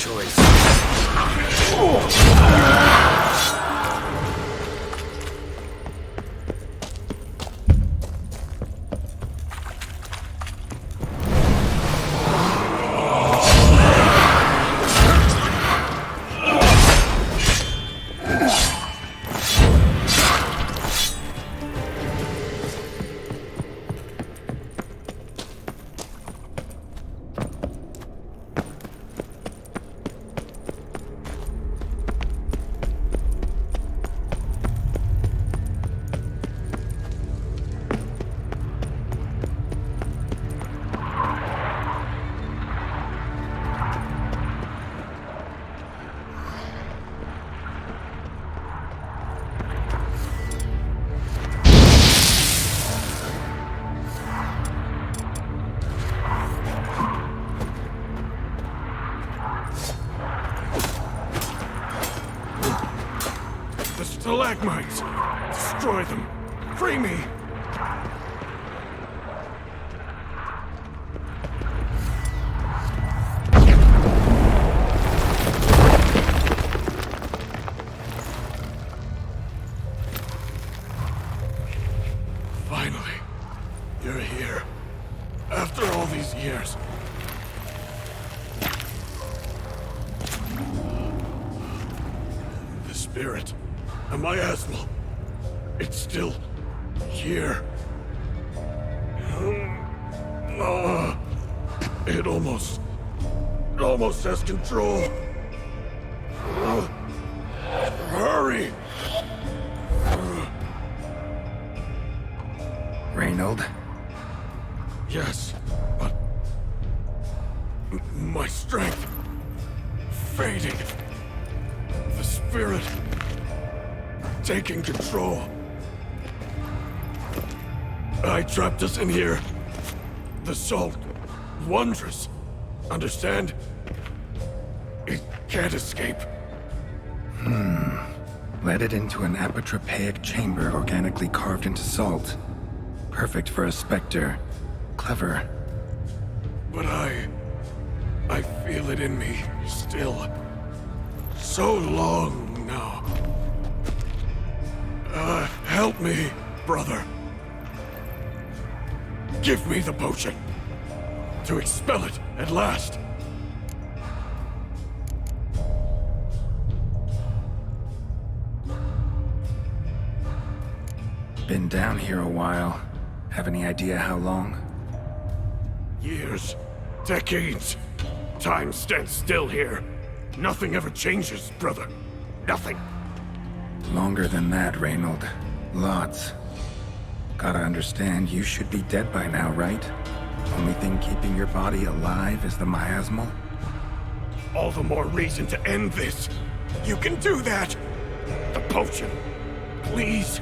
choice. The stalagmites! Destroy them! Free me! Finally, you're here. After all these years. The spirit. A miasmal. It's still here. It almost has control. Hurry! Reynold? Yes, but my strength fading. The spirit taking control. I trapped us in here. The salt, wondrous. Understand? It can't escape. Led it into an apotropaic chamber organically carved into salt. Perfect for a specter. Clever. But I feel it in me still. So long now. Help me, brother. Give me the potion. To expel it at last. Been down here a while. Have any idea how long? Years. Decades. Time stands still here. Nothing ever changes, brother. Nothing. Longer than that, Reynold. Lots. Gotta understand, you should be dead by now, right? Only thing keeping your body alive is the miasmal? All the more reason to end this. You can do that. The potion. Please.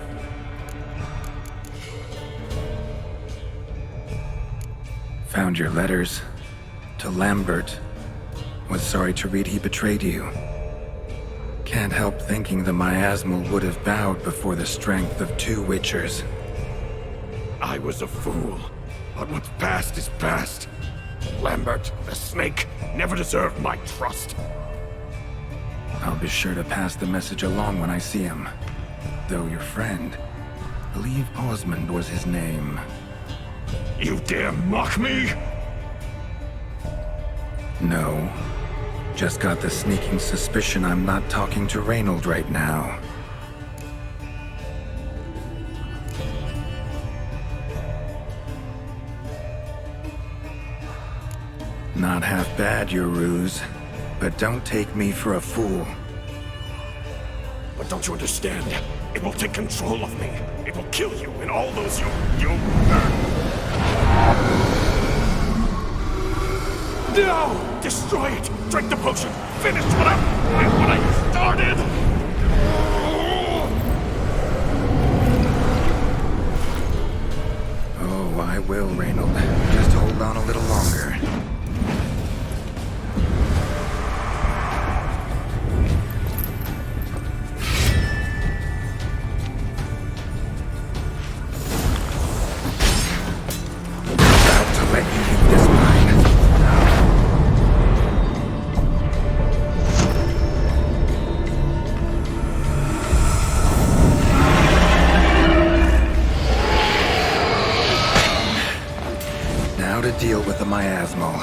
Found your letters. To Lambert. Was sorry to read he betrayed you. Can't help thinking the miasmal would have bowed before the strength of 2 witchers. I was a fool. But what's past is past. Lambert, the snake, never deserved my trust. I'll be sure to pass the message along when I see him. Though your friend, believe Osmond was his name. You dare mock me? No. Just got the sneaking suspicion I'm not talking to Reynold right now. Not half bad, your ruse. But don't take me for a fool. But don't you understand? It will take control of me. It will kill you and all those you... No! Destroy it! Drink the potion! Finish what I started! Oh, I will, Reynold. Just hold on a little longer. Now to deal with the miasmal.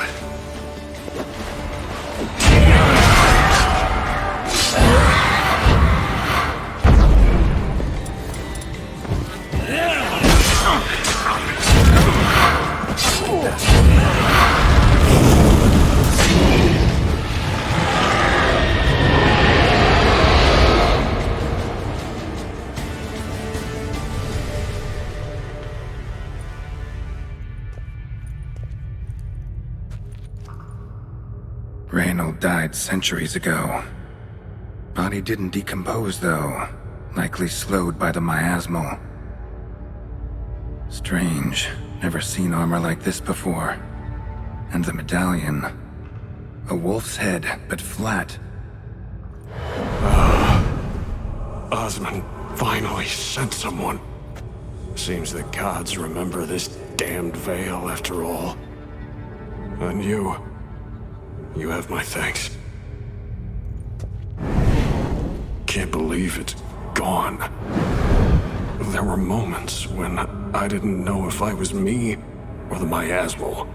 Reynold died centuries ago. Body didn't decompose, though. Likely slowed by the miasmal. Strange. Never seen armor like this before. And the medallion. A wolf's head, but flat. Osmond finally sent someone. Seems the gods remember this damned veil after all. And you have my thanks. Can't believe it's gone. There were moments when I didn't know if I was me or the miasmal.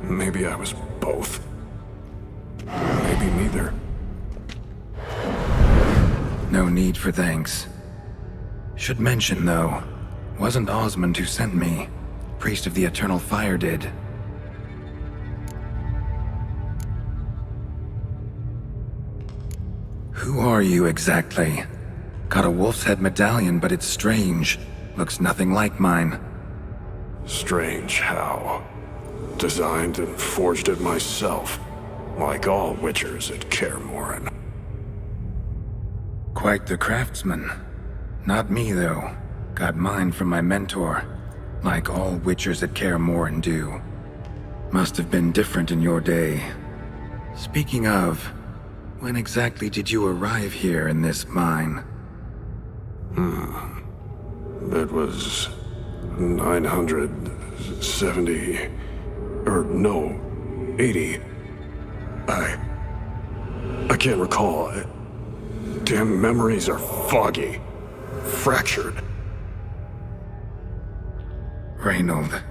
Maybe I was both. Maybe neither. No need for thanks. Should mention, though, wasn't Osmond who sent me. Priest of the Eternal Fire did. Who are you exactly? Got a wolf's head medallion, but it's strange. Looks nothing like mine. Strange how? Designed and forged it myself, like all witchers at Kaer Morhen. Quite the craftsman. Not me, though. Got mine from my mentor, like all witchers at Kaer Morhen do. Must have been different in your day. Speaking of, when exactly did you arrive here in this mine? It was 970... or no, 80. I can't recall. Damn memories are foggy. Fractured. Reynold,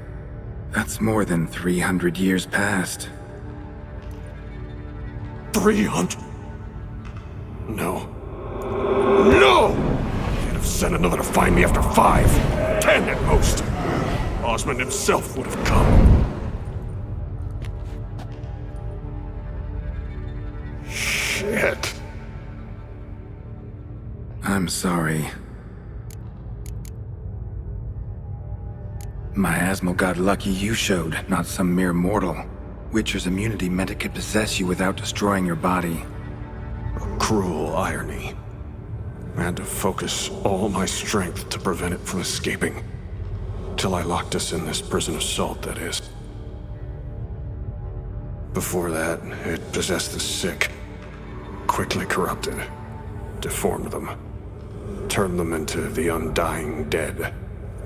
that's more than 300 years past. 300? No. No! He'd have sent another to find me after 5, 10 at most. Osmond himself would have come. Shit. I'm sorry. Miasmal got lucky you showed, not some mere mortal. Witcher's immunity meant it could possess you without destroying your body. A cruel irony. I had to focus all my strength to prevent it from escaping. Till I locked us in this prison of salt, that is. Before that, it possessed the sick. Quickly corrupted. Deformed them. Turned them into the undying dead.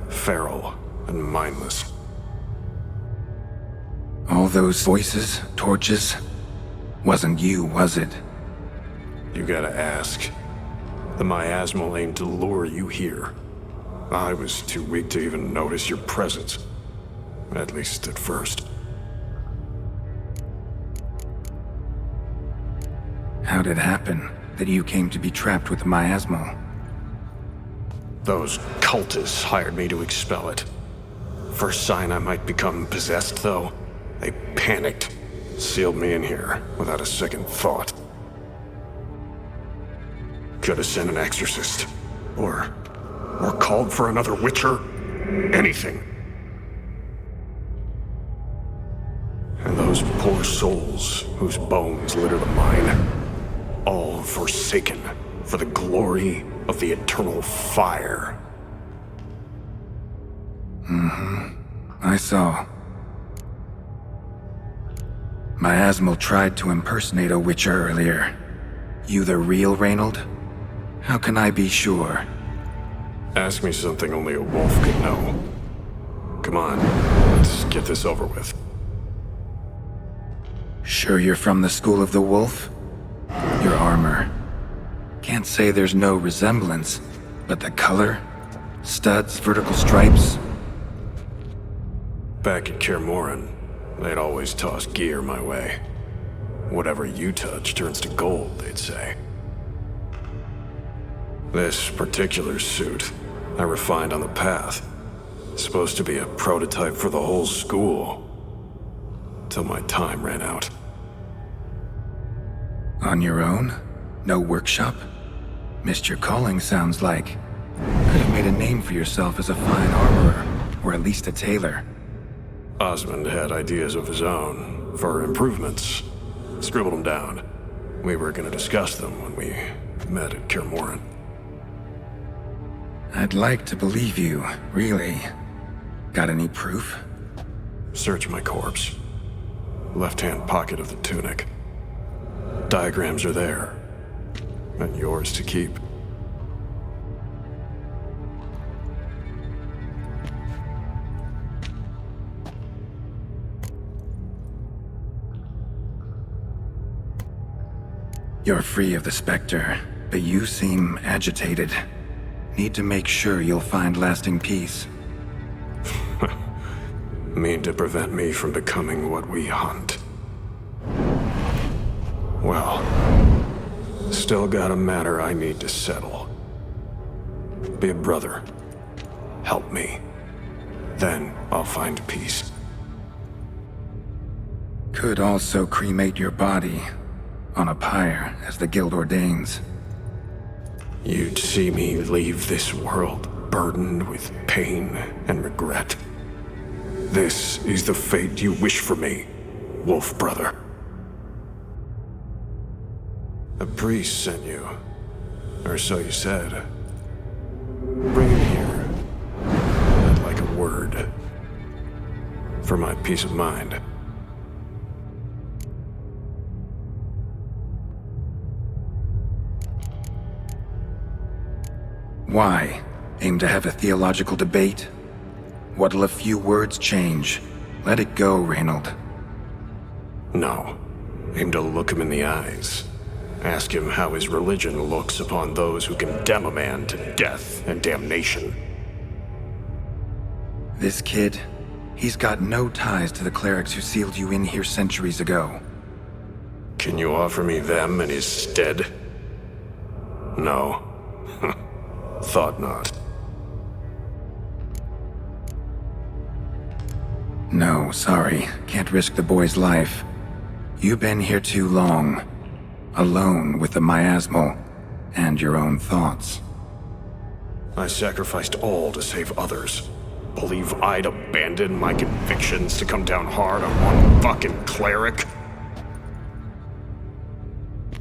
Feral and mindless. All those voices, torches, wasn't you, was it? You gotta ask. The miasmal aimed to lure you here. I was too weak to even notice your presence. At least at first. How'd it happen that you came to be trapped with the miasmal? Those cultists hired me to expel it. First sign I might become possessed, though, they panicked. Sealed me in here without a second thought. Could have sent an exorcist. Or called for another witcher. Anything. And those poor souls whose bones litter the mine. All forsaken for the glory of the Eternal Fire. I saw. Miasmal tried to impersonate a witcher earlier. You the real Reynold? How can I be sure? Ask me something only a wolf could know. Come on, let's get this over with. Sure you're from the School of the Wolf? Your armor. Can't say there's no resemblance, but the color? Studs, vertical stripes? Back at Kaer they'd always toss gear my way. Whatever you touch turns to gold, they'd say. This particular suit, I refined on the path. Supposed to be a prototype for the whole school. Till my time ran out. On your own? No workshop? Missed your calling, sounds like. Could have made a name for yourself as a fine armorer, or at least a tailor. Osmond had ideas of his own, for improvements. Scribbled them down. We were gonna discuss them when we met at Kaer. I'd like to believe you, really. Got any proof? Search my corpse. Left-hand pocket of the tunic. Diagrams are there. And yours to keep. You're free of the Spectre, but you seem agitated. Need to make sure you'll find lasting peace. Mean to prevent me from becoming what we hunt. Well, still got a matter I need to settle. Be a brother. Help me. Then I'll find peace. Could also cremate your body on a pyre, as the guild ordains. You'd see me leave this world burdened with pain and regret. This is the fate you wish for me, Wolf Brother. A priest sent you, or so you said. Bring him here. I'd like a word. For my peace of mind. Why? Aim to have a theological debate? What'll a few words change? Let it go, Reynold. No. Aim to look him in the eyes. Ask him how his religion looks upon those who condemn a man to death and damnation. This kid, he's got no ties to the clerics who sealed you in here centuries ago. Can you offer me them in his stead? No. Thought not. No, sorry. Can't risk the boy's life. You've been here too long. Alone with the miasmal and your own thoughts. I sacrificed all to save others. Believe I'd abandon my convictions to come down hard on one fucking cleric?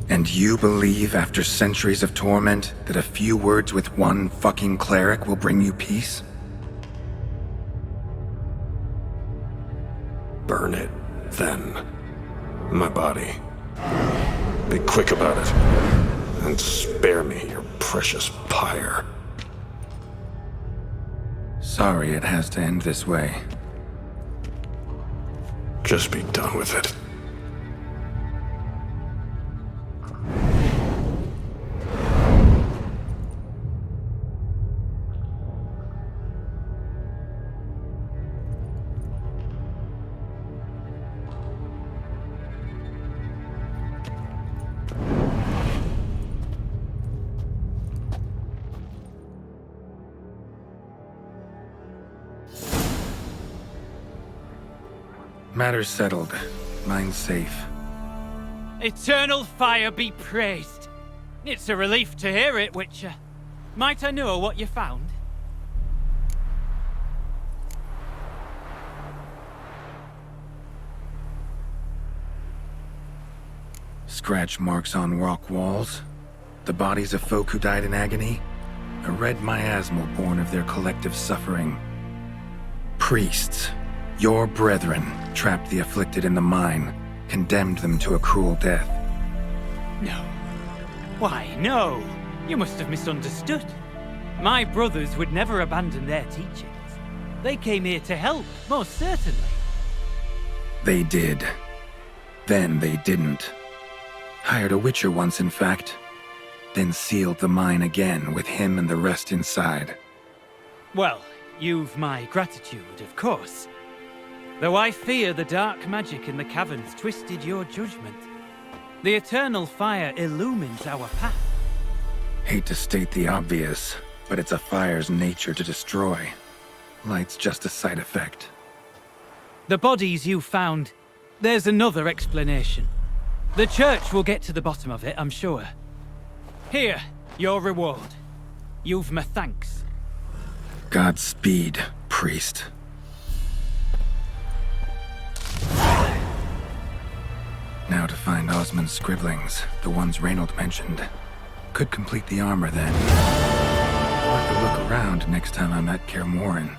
And you believe after centuries of torment that a few words with one fucking cleric will bring you peace? Burn it, then. My body. Be quick about it. And spare me your precious pyre. Sorry it has to end this way. Just be done with it. Matter settled. Mine's safe. Eternal fire be praised. It's a relief to hear it, Witcher. Might I know what you found? Scratch marks on rock walls. The bodies of folk who died in agony. A red miasmal born of their collective suffering. Priests. Your brethren trapped the afflicted in the mine, condemned them to a cruel death. No. Why, no. You must have misunderstood. My brothers would never abandon their teachings. They came here to help, most certainly. They did. Then they didn't. Hired a witcher once, in fact. Then sealed the mine again with him and the rest inside. Well, you've my gratitude, of course. Though I fear the dark magic in the caverns twisted your judgment. The eternal fire illumines our path. Hate to state the obvious, but it's a fire's nature to destroy. Light's just a side effect. The bodies you found, there's another explanation. The church will get to the bottom of it, I'm sure. Here, your reward. You've my thanks. Godspeed, priest. Now to find Osmond's scribblings, the ones Reynold mentioned. Could complete the armor then. Worth a look around next time I'm at Kaer Morhen.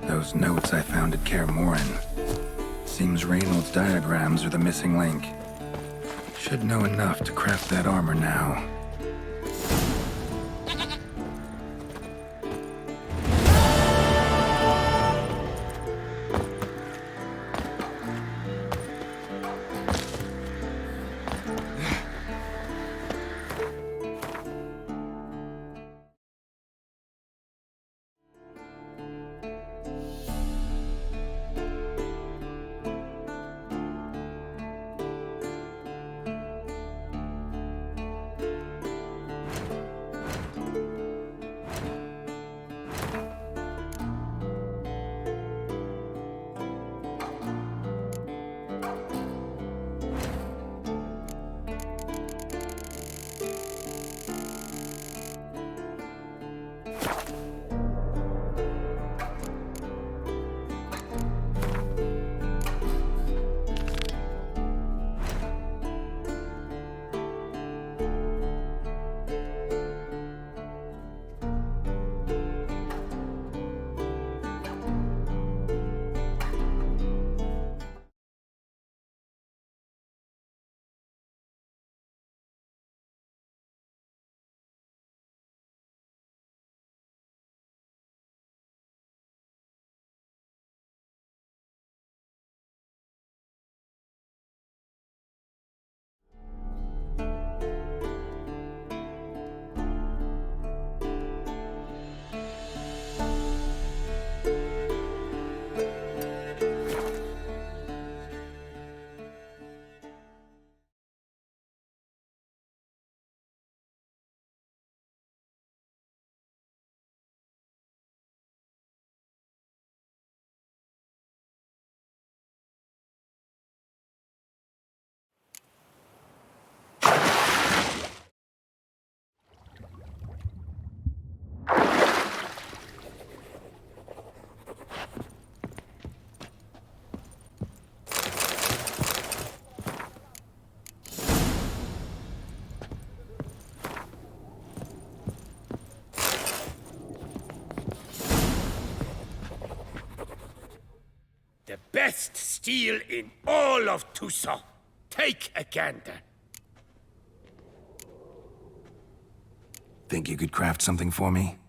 Those notes I found at Kaer Morhen. Seems Reynold's diagrams are the missing link. Should know enough to craft that armor now. The best steel in all of Tucson. Take a gander. Think you could craft something for me?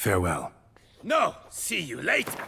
Farewell. No, see you later.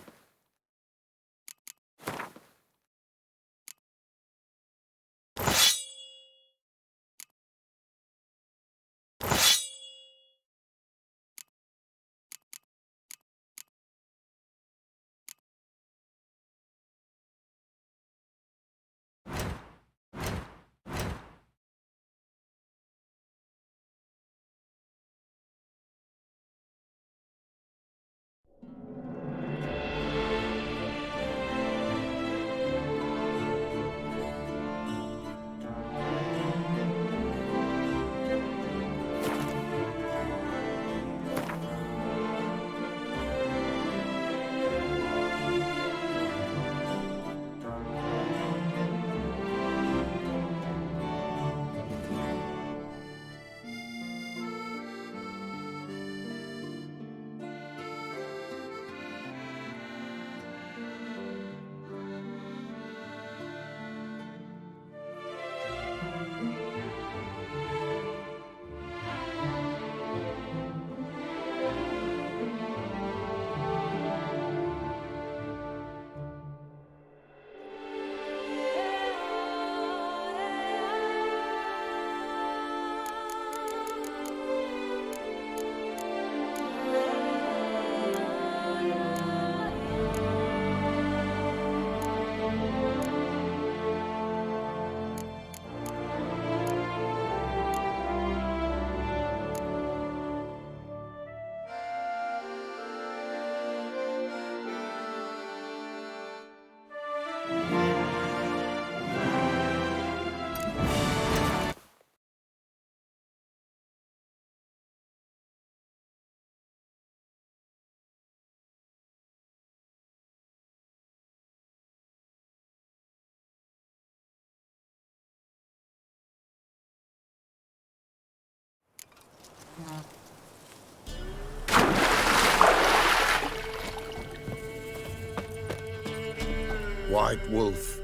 White Wolf.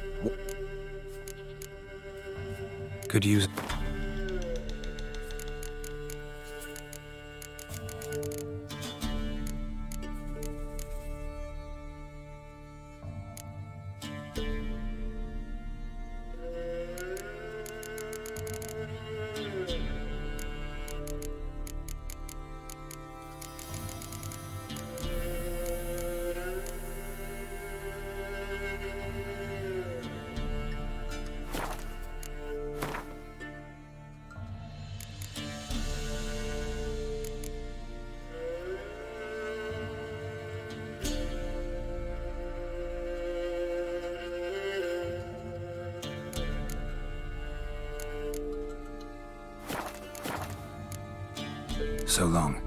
Could use... So long.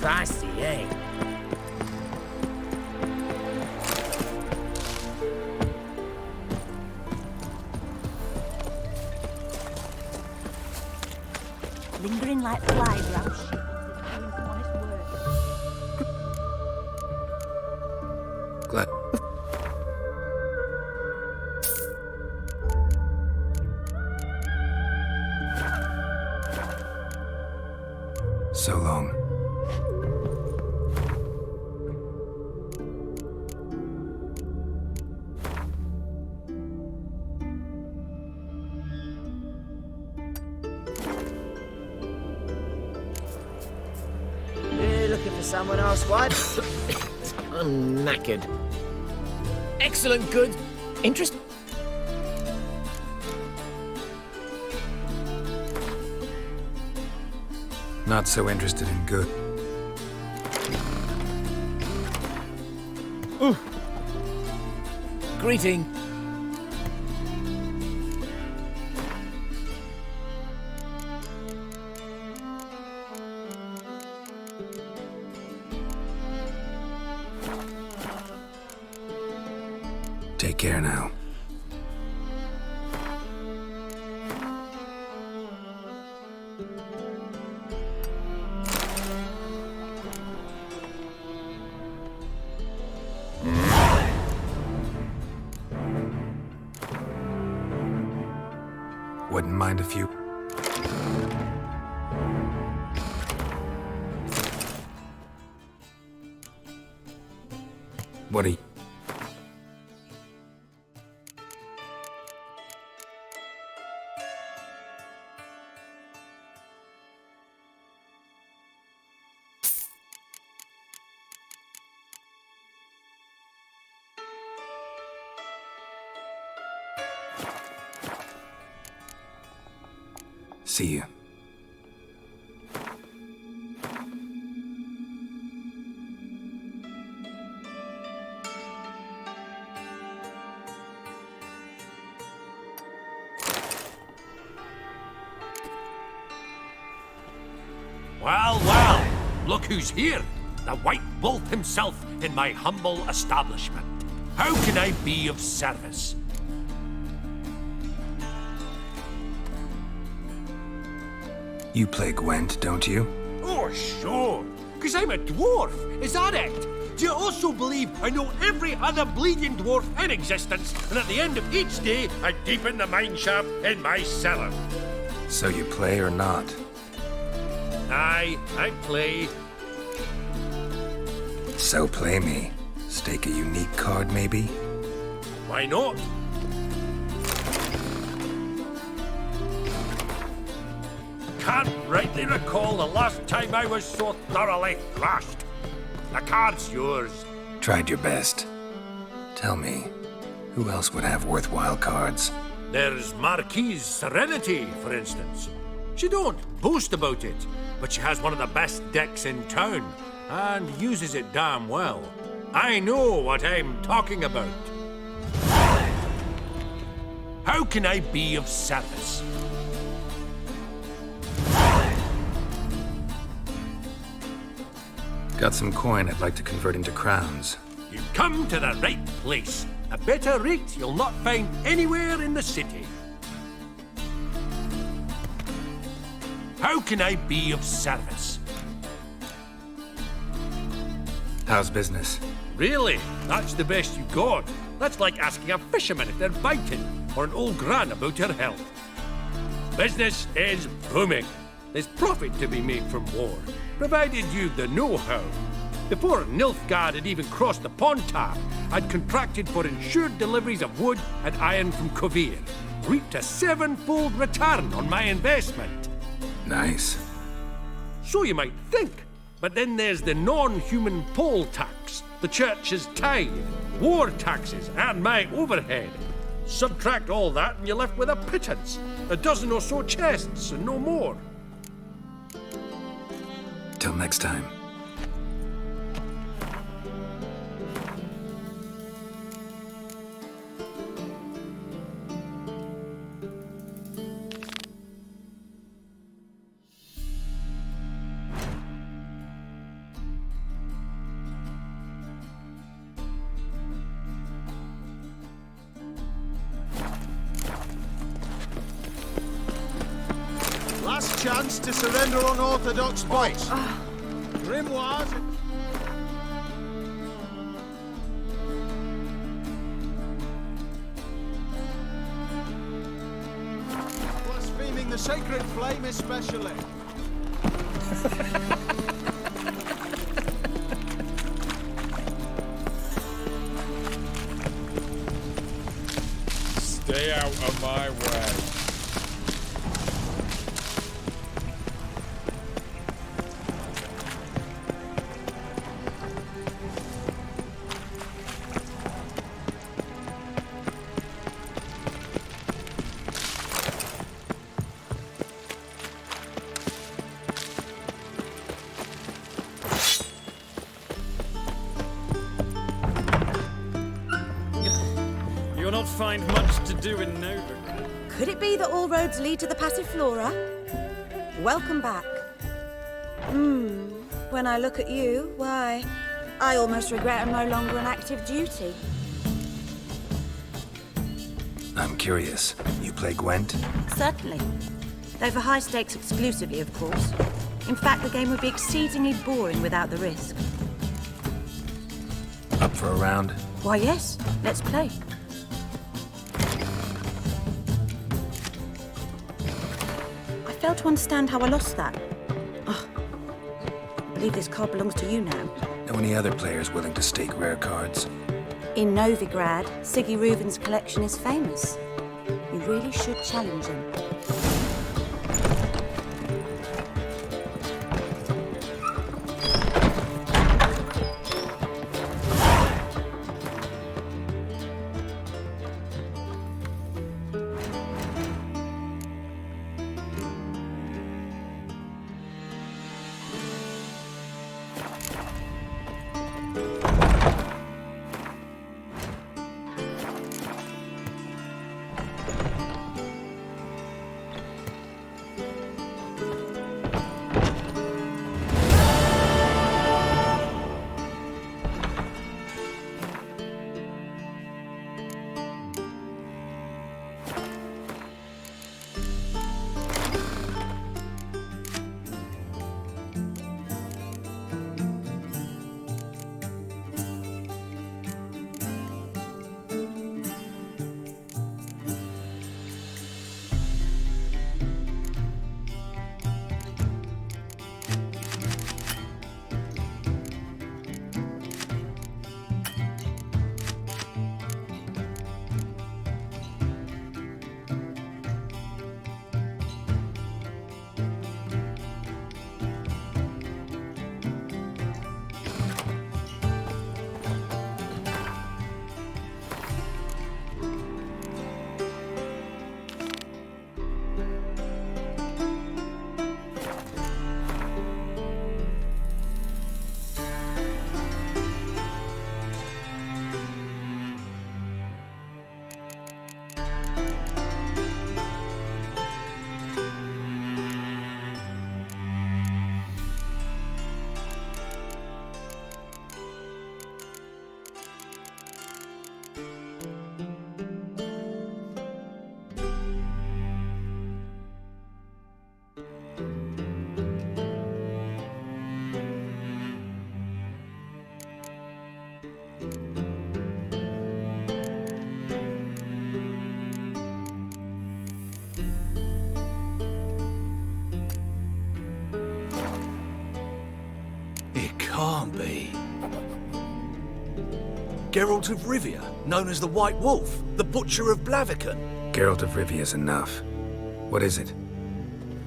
Spicy, eh? Lingering like flies around shit. Doing some honest work. Glad. So long. You looking for someone else, squad? I'm knackered. Excellent, good. Interest. Not so interested in good. Ooh. Greeting. Take care now. Wouldn't mind a few. What are you? See you. Well, well, look who's here. The White Wolf himself in my humble establishment. How can I be of service? You play Gwent, don't you? Oh, sure. Because I'm a dwarf. Is that it? Do you also believe I know every other bleeding dwarf in existence, and at the end of each day, I deepen the mine shaft in my cellar? So you play or not? Aye, I play. So play me. Stake a unique card, maybe? Why not? Can't rightly recall the last time I was so thoroughly thrashed. The card's yours. Tried your best. Tell me, who else would have worthwhile cards? There's Marquise Serenity, for instance. She don't boast about it, but she has one of the best decks in town, and uses it damn well. I know what I'm talking about. How can I be of service? Got some coin I'd like to convert into crowns. You've come to the right place. A better rate you'll not find anywhere in the city. How can I be of service? How's business? Really? That's the best you got? That's like asking a fisherman if they're biting, or an old gran about her health. Business is booming. There's profit to be made from war, provided you've the know-how. Before Nilfgaard had even crossed the Pontap, I'd contracted for insured deliveries of wood and iron from Kovir. Reaped a 7-fold return on my investment. Nice. So you might think. But then there's the non-human poll tax, the church's tithe, war taxes, and my overhead. Subtract all that and you're left with a pittance. A dozen or so chests and no more. Till next time. chance to surrender unorthodox points. Grimoires. Blaspheming the sacred flame especially. Stay out of my way. You'll not find much to do in Nova. Could it be that all roads lead to the Passiflora? Welcome back. When I look at you, why, I almost regret I'm no longer on active duty. I'm curious. You play Gwent? Certainly. Though for high stakes exclusively, of course. In fact, the game would be exceedingly boring without the risk. Up for a round? Why, yes. Let's play. I fail to understand how I lost that. Oh, I believe this card belongs to you now. Know any other players willing to stake rare cards? In Novigrad, Siggy Reuven's collection is famous. You really should challenge him. Can't be. Geralt of Rivia, known as the White Wolf, the Butcher of Blaviken. Geralt of Rivia's enough. What is it?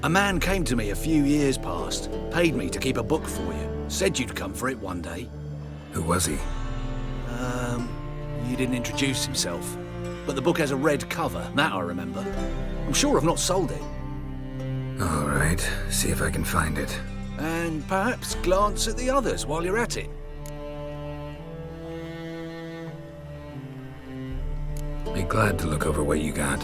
A man came to me a few years past, paid me to keep a book for you, said you'd come for it one day. Who was he? He didn't introduce himself, but the book has a red cover, that I remember. I'm sure I've not sold it. All right, see if I can find it. And perhaps glance at the others while you're at it. Be glad to look over what you got.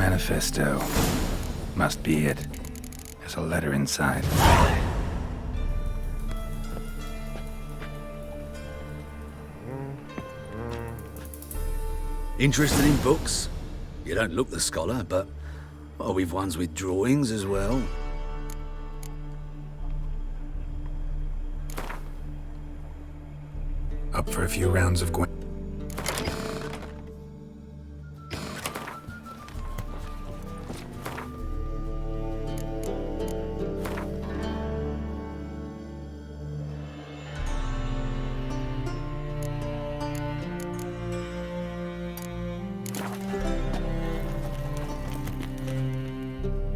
manifesto. Must be it. There's a letter inside. Interested in books? You don't look the scholar, but well, we've ones with drawings as well. Up for a few rounds of Gwen.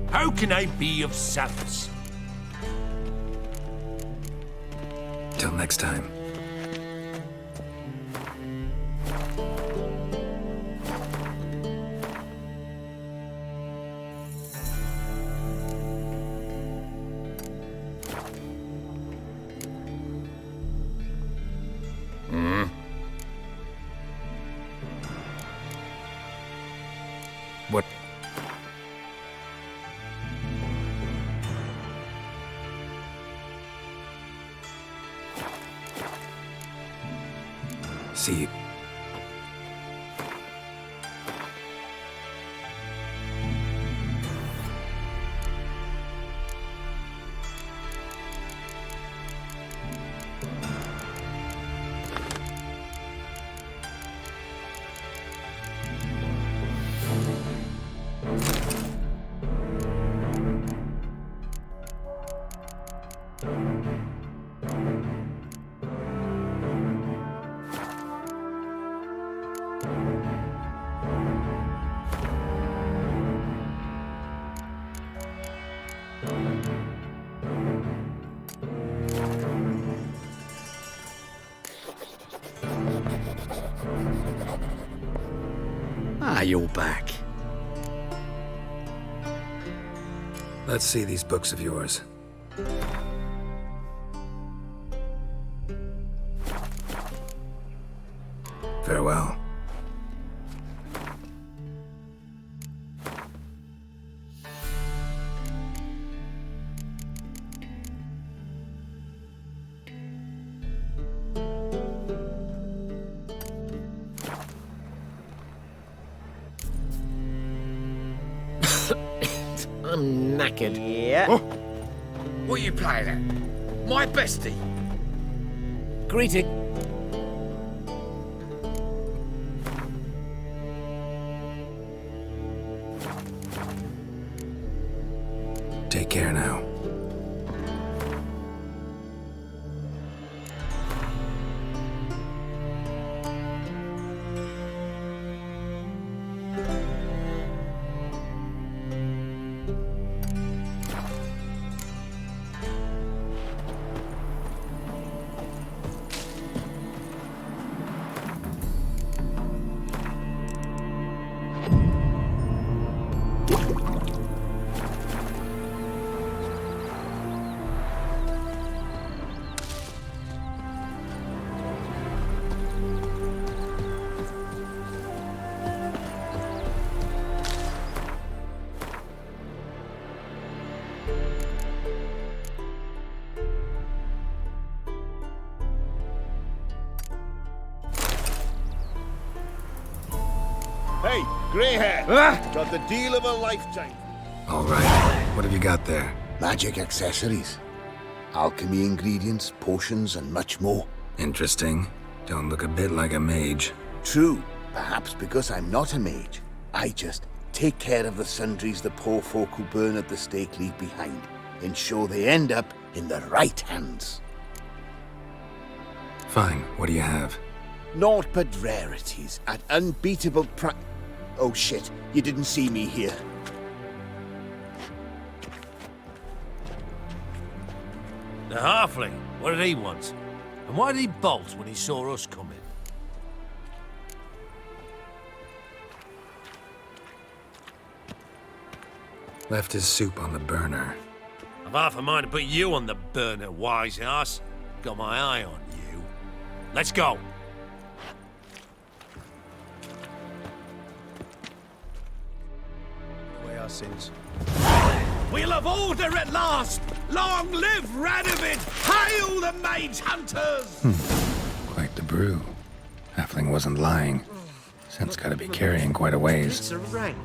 How can I be of service? Till next time. What? See. Ah, you're back. Let's see these books of yours. Farewell. I'm knackered. Yeah. Oh. What are you playing at? My bestie. Greeting. Take care now. Hey, grey hair. Got the deal of a lifetime. All right. What have you got there? Magic accessories. Alchemy ingredients, potions, and much more. Interesting. Don't look a bit like a mage. True. Perhaps because I'm not a mage. I just take care of the sundries the poor folk who burn at the stake leave behind. Ensure they end up in the right hands. Fine. What do you have? Naught but rarities at unbeatable pri— Oh shit, you didn't see me here. The halfling, what did he want? And why did he bolt when he saw us coming? Left his soup on the burner. I've half a mind to put you on the burner, wise ass. Got my eye on you. Let's go. our sins. We'll have order at last! Long live Radovid! Hail the mage hunters! Quite the brew. Halfling wasn't lying. Scent's gotta be carrying quite a ways. It's a rank.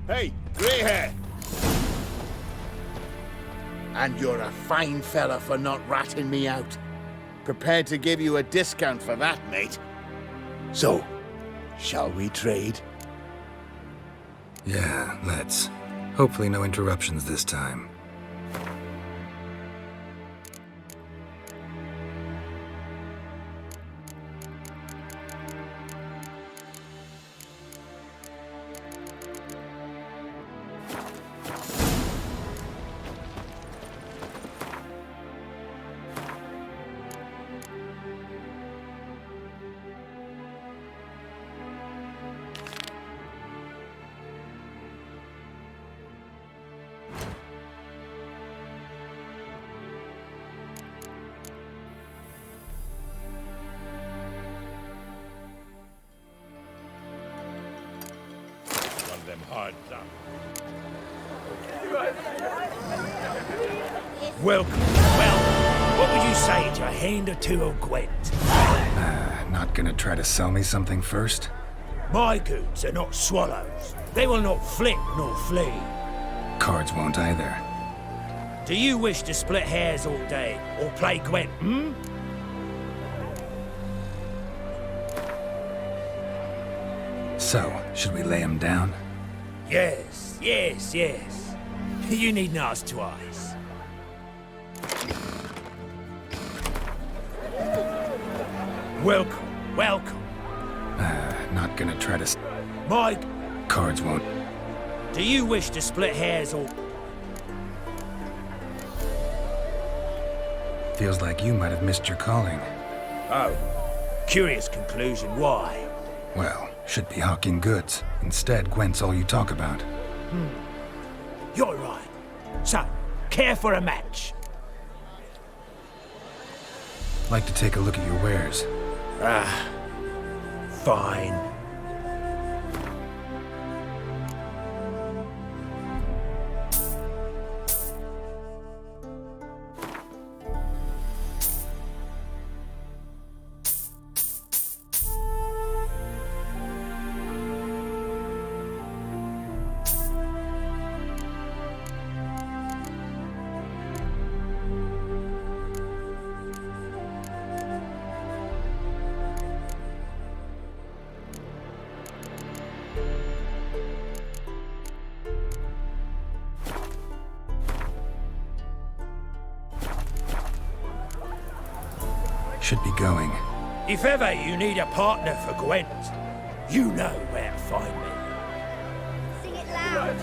Hey, grey hair! And you're a fine fella for not ratting me out. Prepared to give you a discount for that, mate. So, shall we trade? Yeah, let's. Hopefully no interruptions this time. One of them hard stuff. Welcome, welcome. What would you say to a hand or two of Gwent? Not gonna try to sell me something first? My goods are not swallows. They will not flit nor flee. Cards won't either. Do you wish to split hairs all day, or play Gwent, hmm? So, should we lay him down? Yes, yes, yes. You needn't ask twice. Welcome, welcome. Not gonna try to... Mike! Cards won't... Do you wish to split hairs or... Feels like you might have missed your calling. Oh. Curious conclusion. Why? Well, should be hawking goods. Instead, Gwent's all you talk about. You're right. So, care for a match? Like to take a look at your wares. Fine. Should be going. If ever you need a partner for Gwent, you know where to find me. Sing it loud.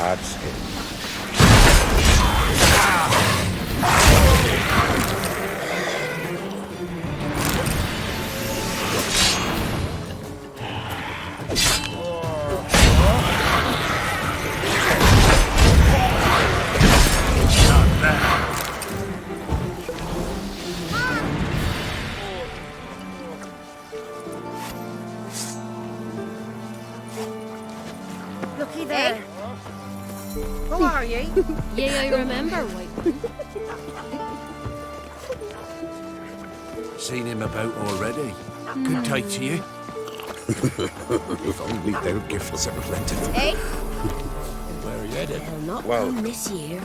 large scale. Looky there. Who are ye? Yeah, I remember, white one. Seen him about already. Good day to you. If only their gifts are plentiful. Hey? Where are you headed? Well, not Well- one this year.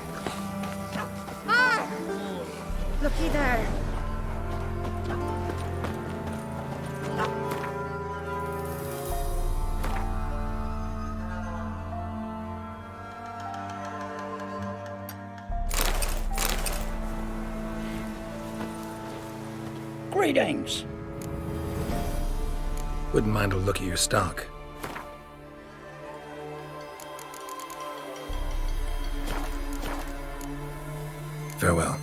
Ah! Looky there. Greetings. Wouldn't mind a look at your stock. Farewell.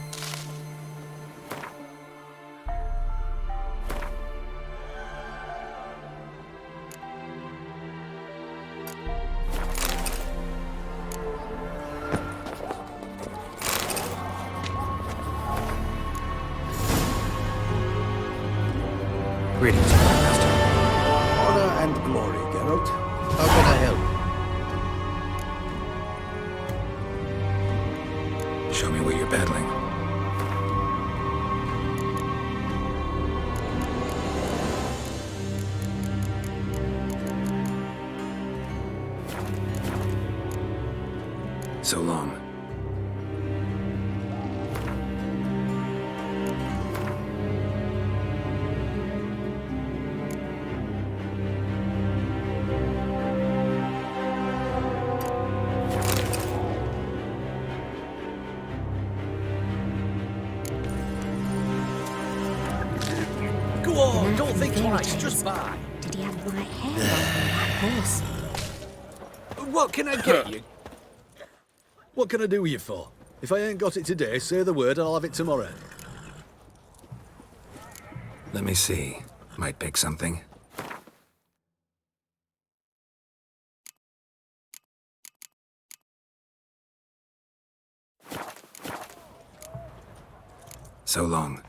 Greetings, Master. Honor and glory, Geralt. How can I help? Show me what you're peddling. So long. Go on, don't think twice, just buy. Did he have white hair or a black horse? What can I get you? What can I do with you for? If I ain't got it today, say the word and I'll have it tomorrow. Let me see. Might pick something. So long.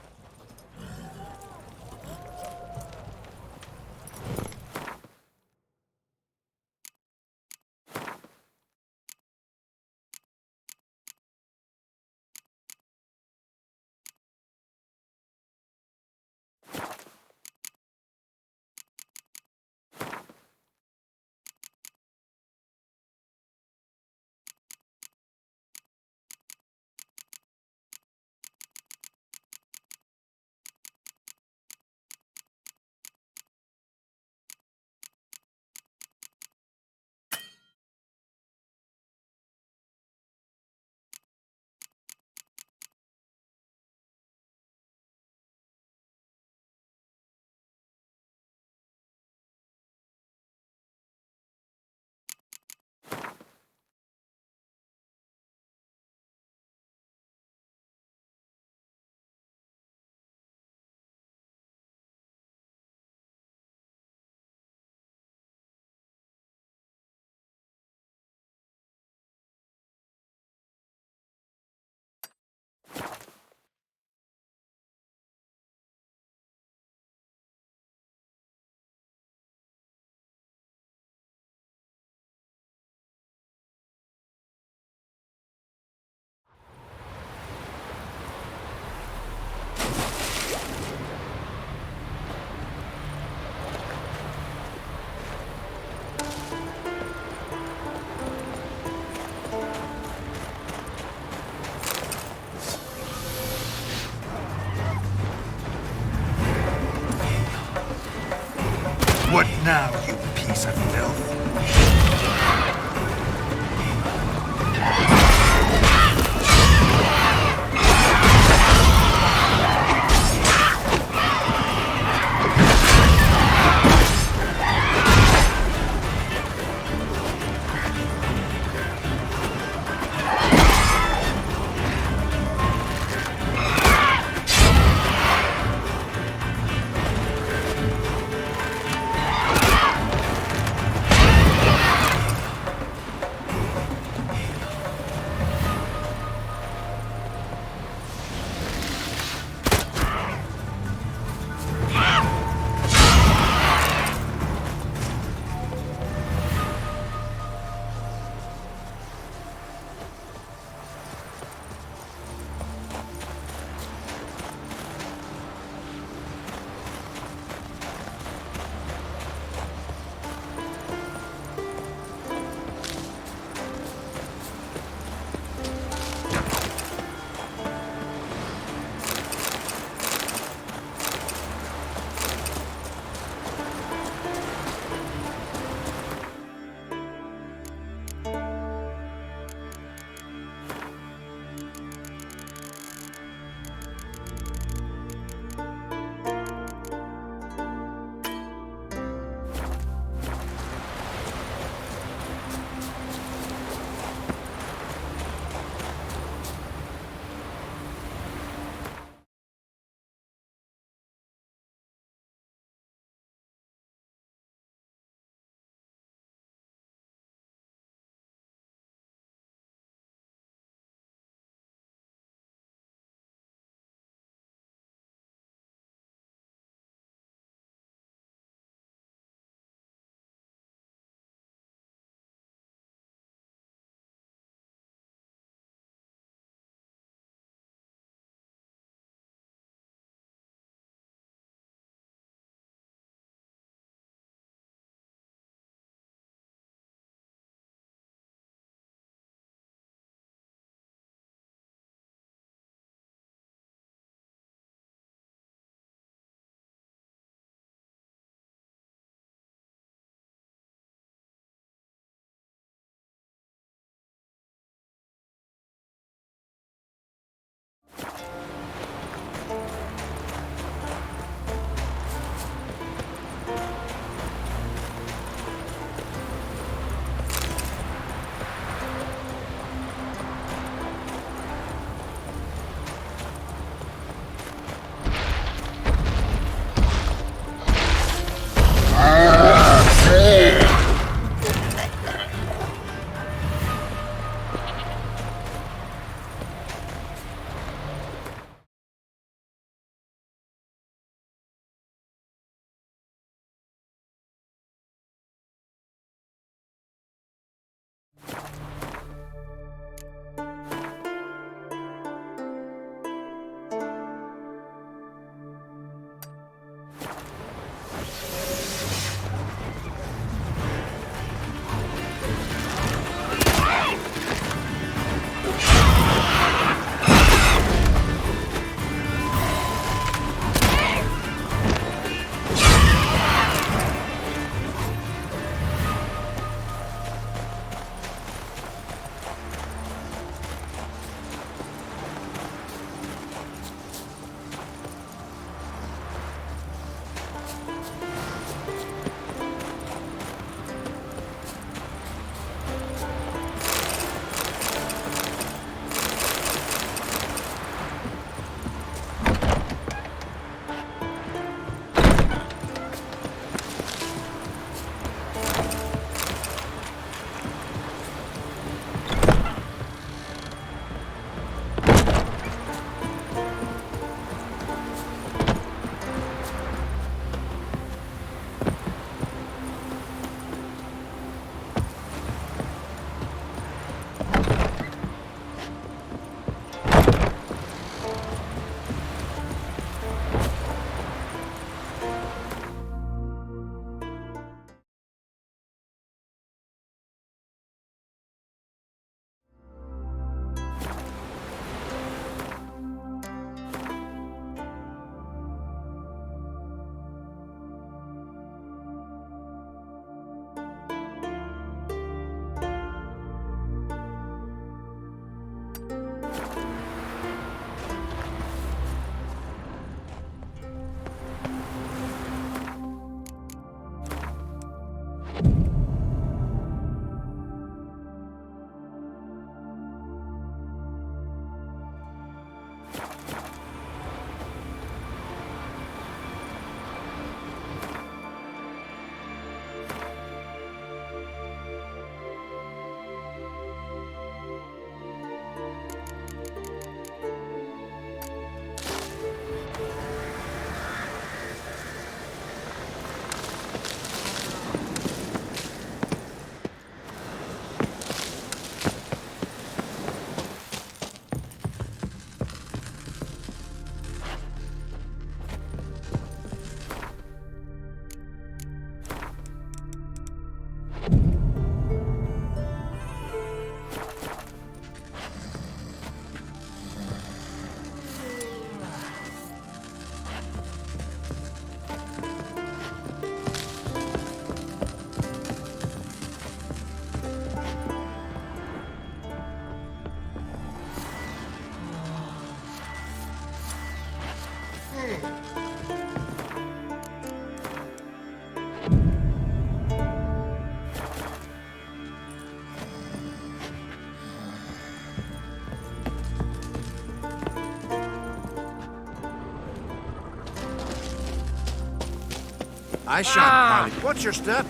I shan't parley. Watch your step.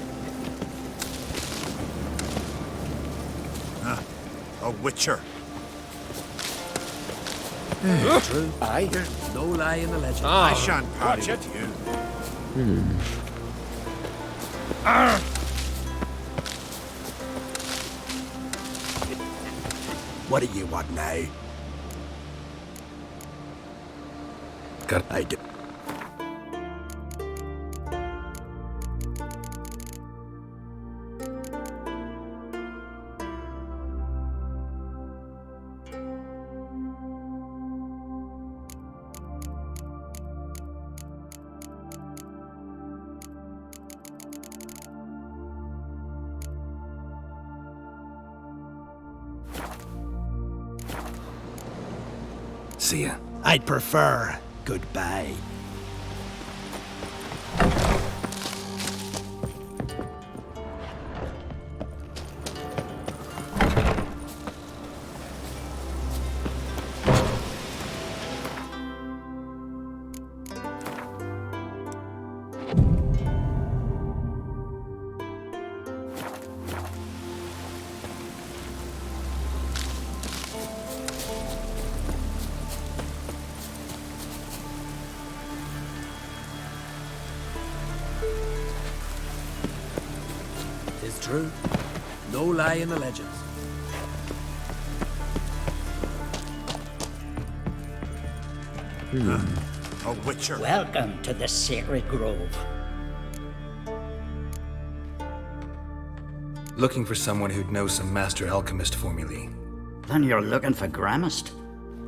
A witcher. True. Aye. There's no lie in the legend. I shan't parley with you. What do you want now? I do. See ya. I'd prefer goodbye. True. No lie in the legends. A witcher. Welcome to the Sacred Grove. Looking for someone who'd know some master alchemist formulae. Then you're looking for Gramist.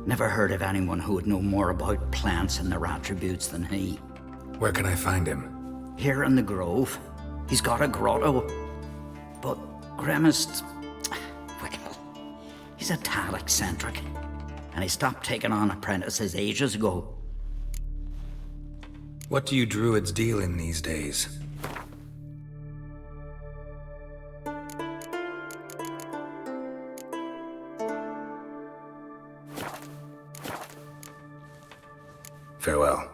Never heard of anyone who would know more about plants and their attributes than he. Where can I find him? Here in the Grove. He's got a grotto. But Gramist, well, he's a tad eccentric. And he stopped taking on apprentices ages ago. What do you druids deal in these days? Farewell.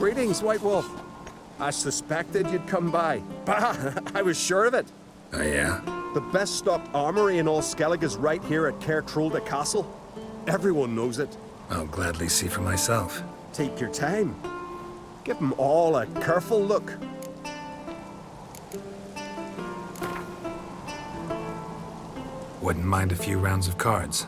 Greetings, White Wolf. I suspected you'd come by. Bah, I was sure of it. Oh, yeah? The best stocked armory in all Skellig is right here at Cairtrolda Castle. Everyone knows it. I'll gladly see for myself. Take your time. Give them all a careful look. Wouldn't mind a few rounds of cards.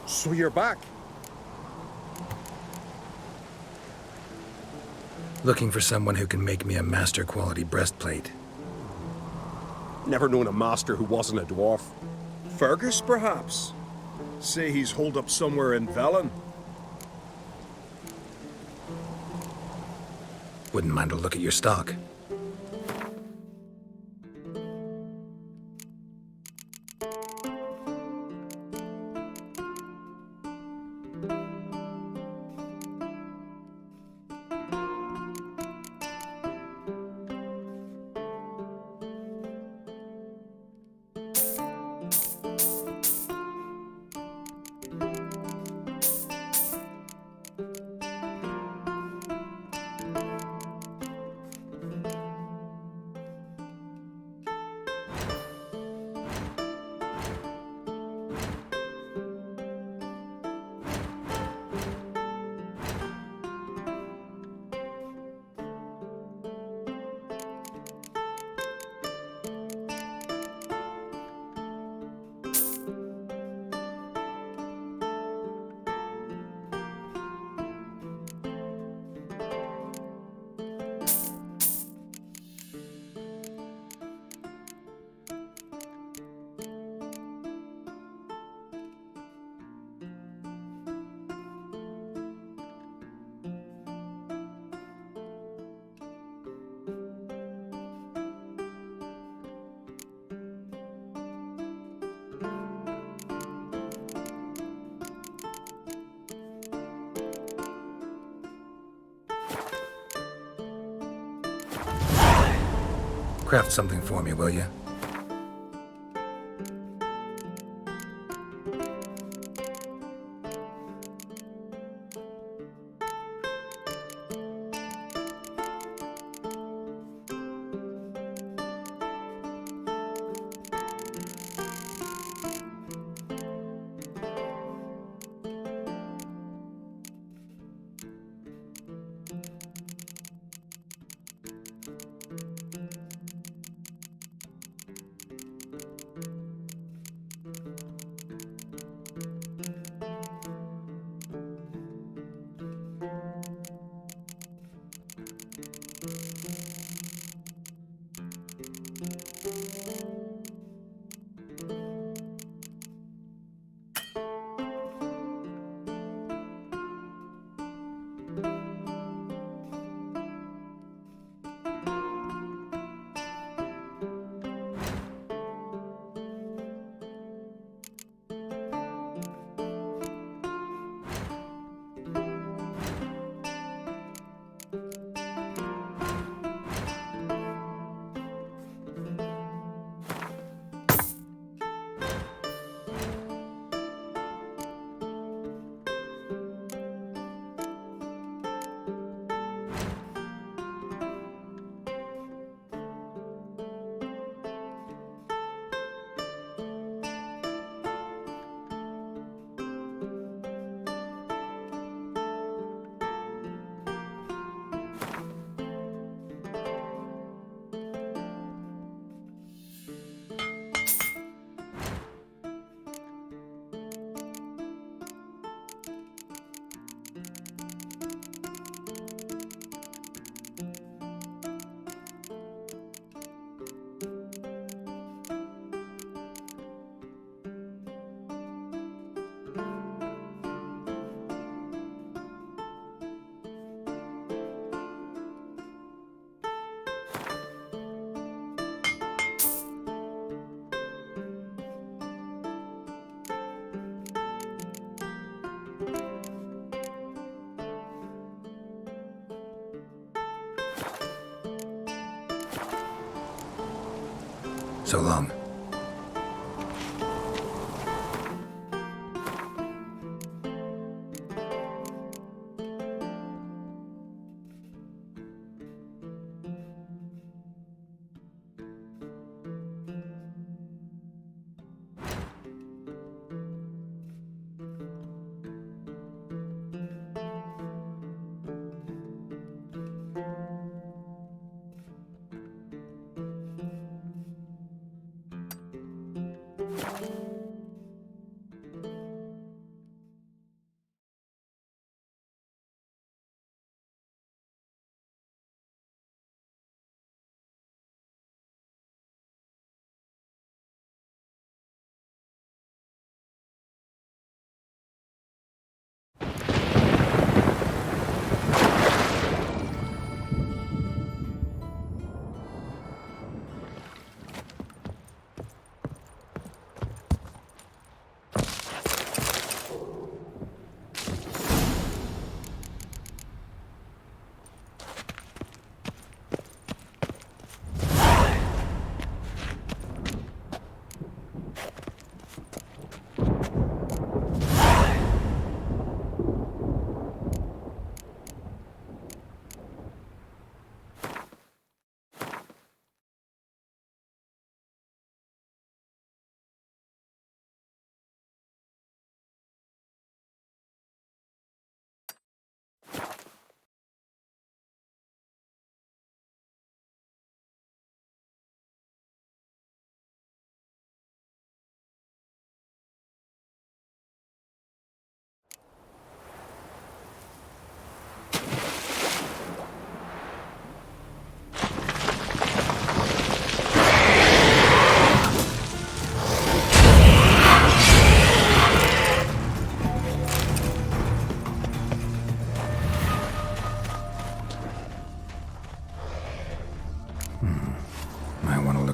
So you're back. Looking for someone who can make me a master-quality breastplate. Never known a master who wasn't a dwarf. Fergus, perhaps? Say he's holed up somewhere in Velen. Wouldn't mind a look at your stock. Craft something for me, will you? So long.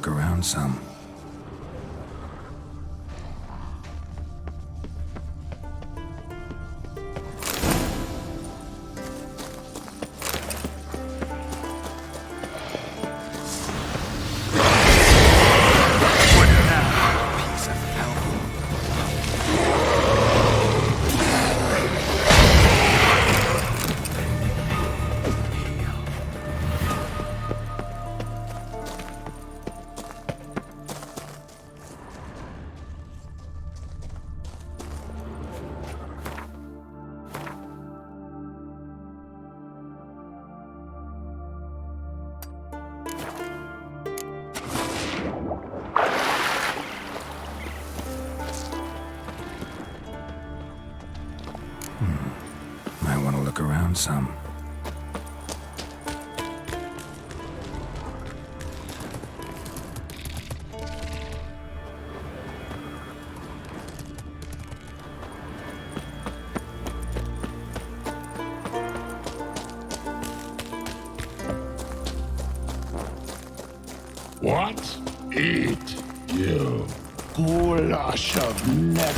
look around some. Might want to look around some. What? Eat, you goulash of neck.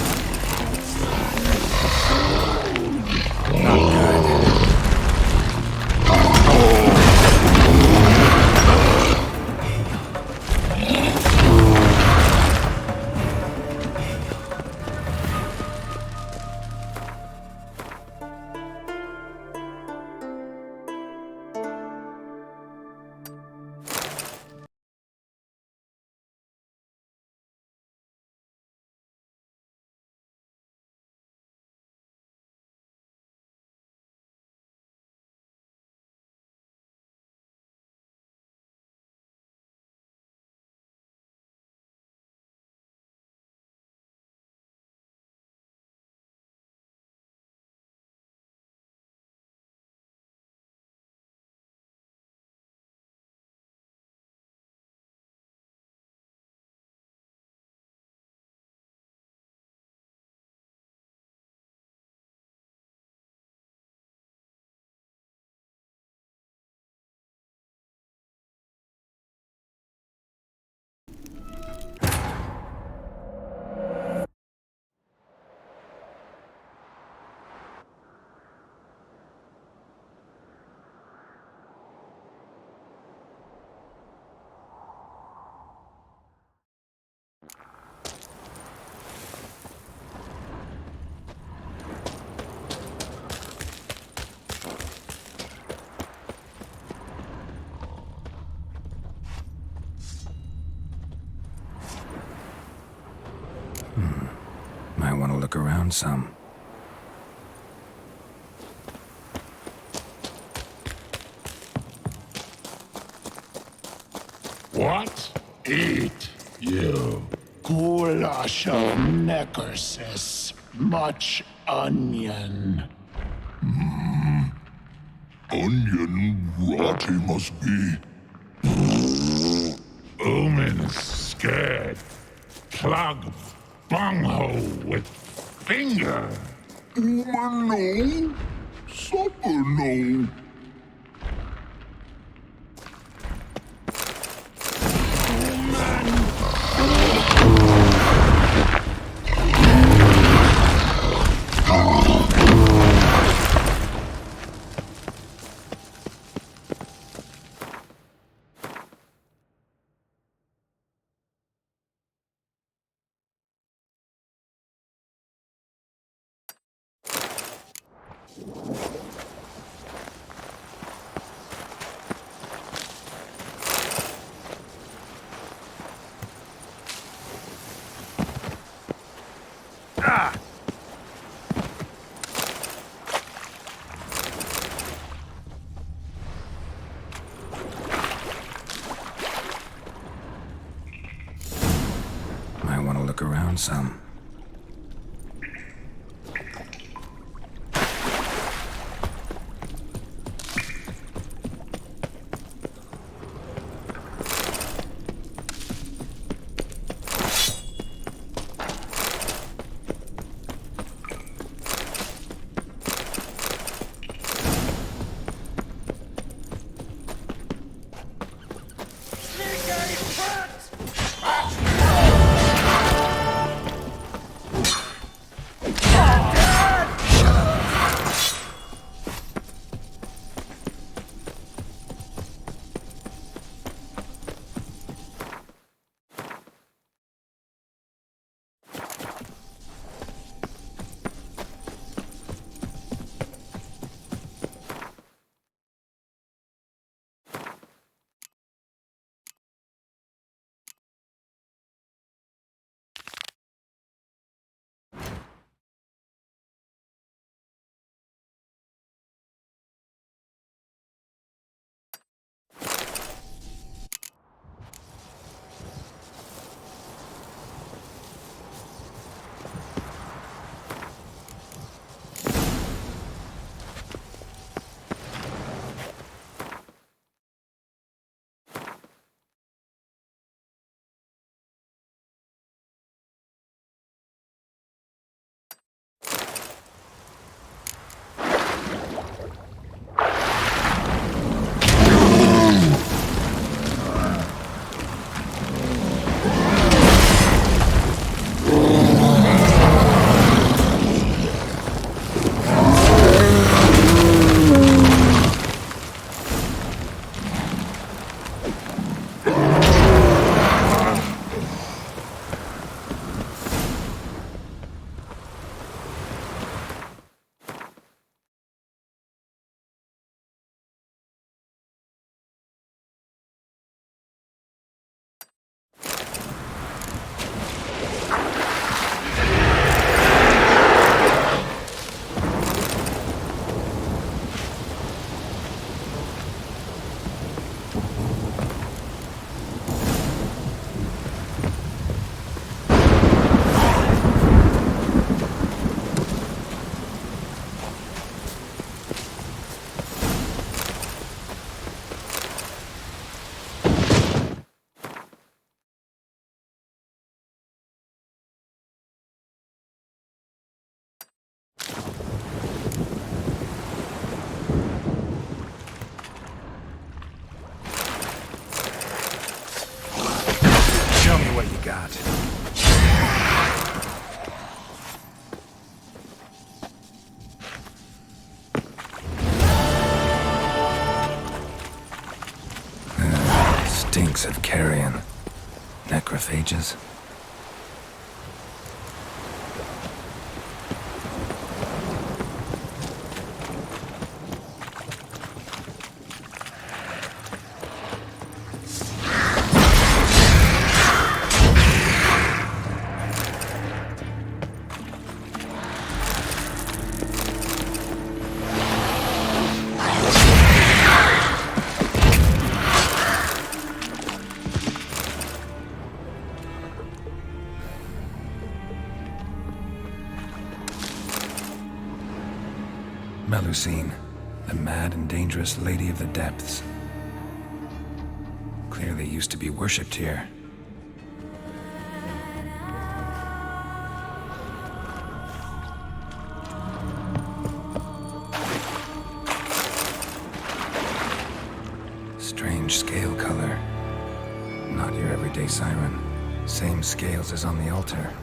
Might want to look around some. What? Eat, you goulash of neckerses. Much onion. Onion rot he must be. Omen's scared. Plug bunghole with finger. Woman no, supper no. Might want to look around some. Sneaky prat! got. Stinks of carrion. Necrophages. Melusine, the mad and dangerous Lady of the Depths. Clearly used to be worshipped here. Strange scale color. Not your everyday siren. Same scales as on the altar.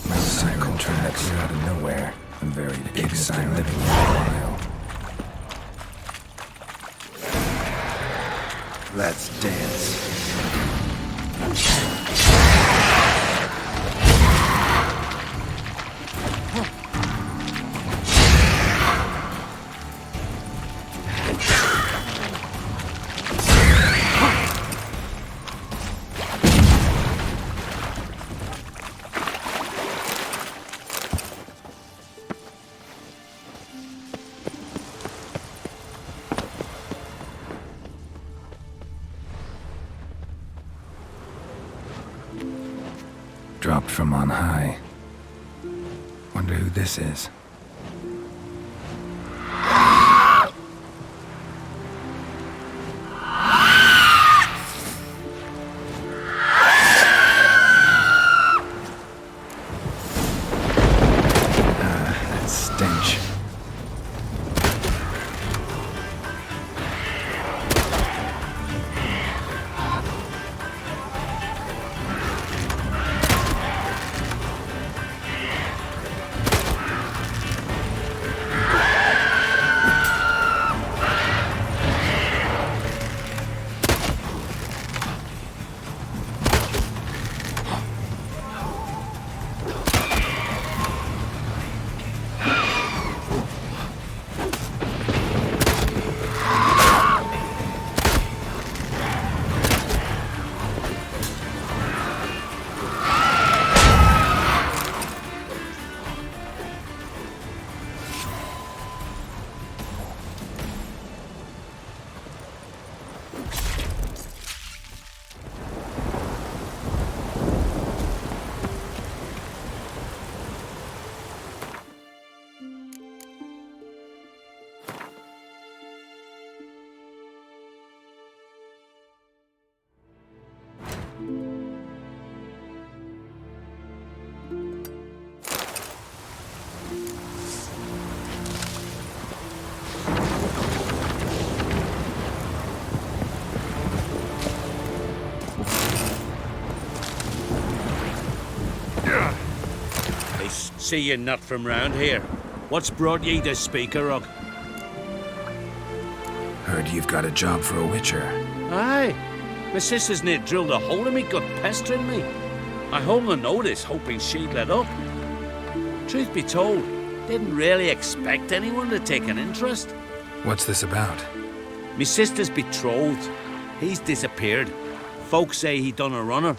My siren trying to appear out of nowhere. I'm very big siren living in a while. Let's dance. Dropped from on high. Wonder who this is. That stench. See you're not from round here. What's brought ye to Speaker Rock? Heard you've got a job for a witcher. Aye. My sister's near drilled a hole in me, got pestering me. I hung on notice, hoping she'd let up. Truth be told, didn't really expect anyone to take an interest. What's this about? Me sister's betrothed. He's disappeared. Folks say he done a runner.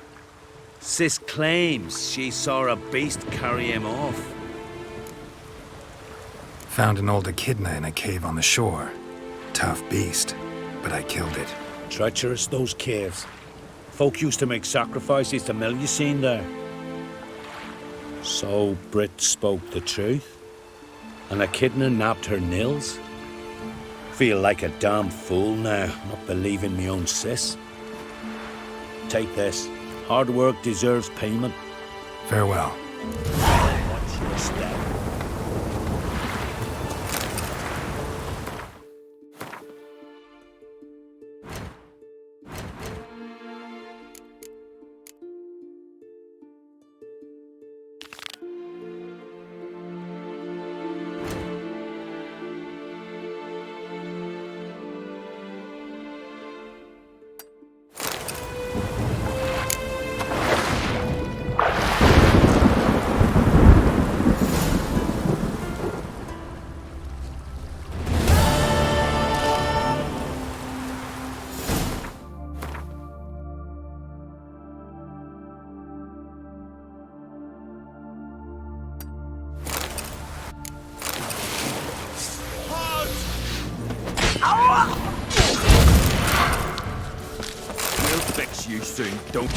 Sis claims she saw a beast carry him off. Found an old echidna in a cave on the shore. Tough beast, but I killed it. Treacherous, those caves. Folk used to make sacrifices to Melusine there. So Brit spoke the truth? An echidna nabbed her nils? Feel like a damn fool now, not believing me own sis. Take this. Hard work deserves payment. Farewell. Watch your step. you soon, don't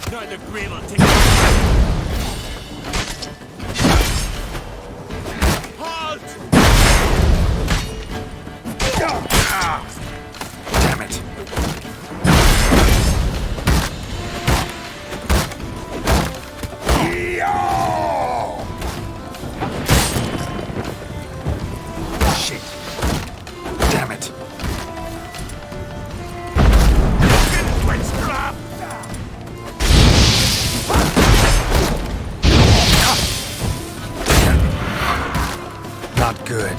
Neither grave will take Halt! Damn it. Shit. Damn it. Not good.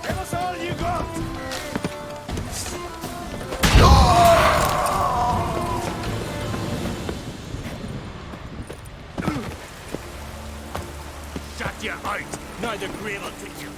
Give us all you got! Shut you out! Neither grave will take you.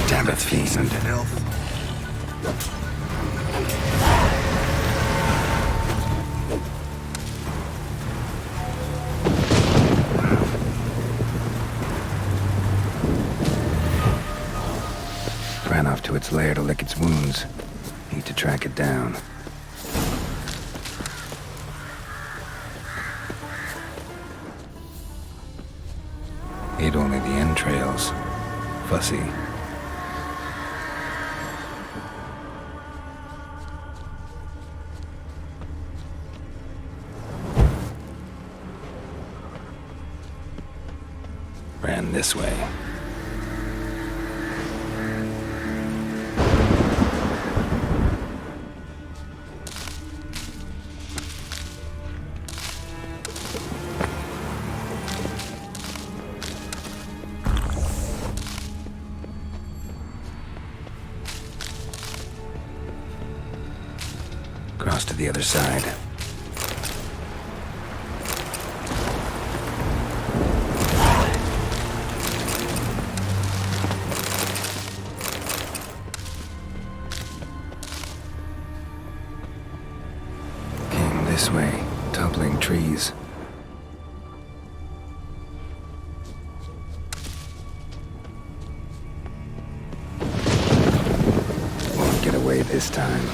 Damn it, fiend. Ran off to its lair to lick its wounds. Need to track it down. Ate only the entrails. Fussy. Ran this way. Cross to the other side. Came this way, toppling trees. Won't get away this time.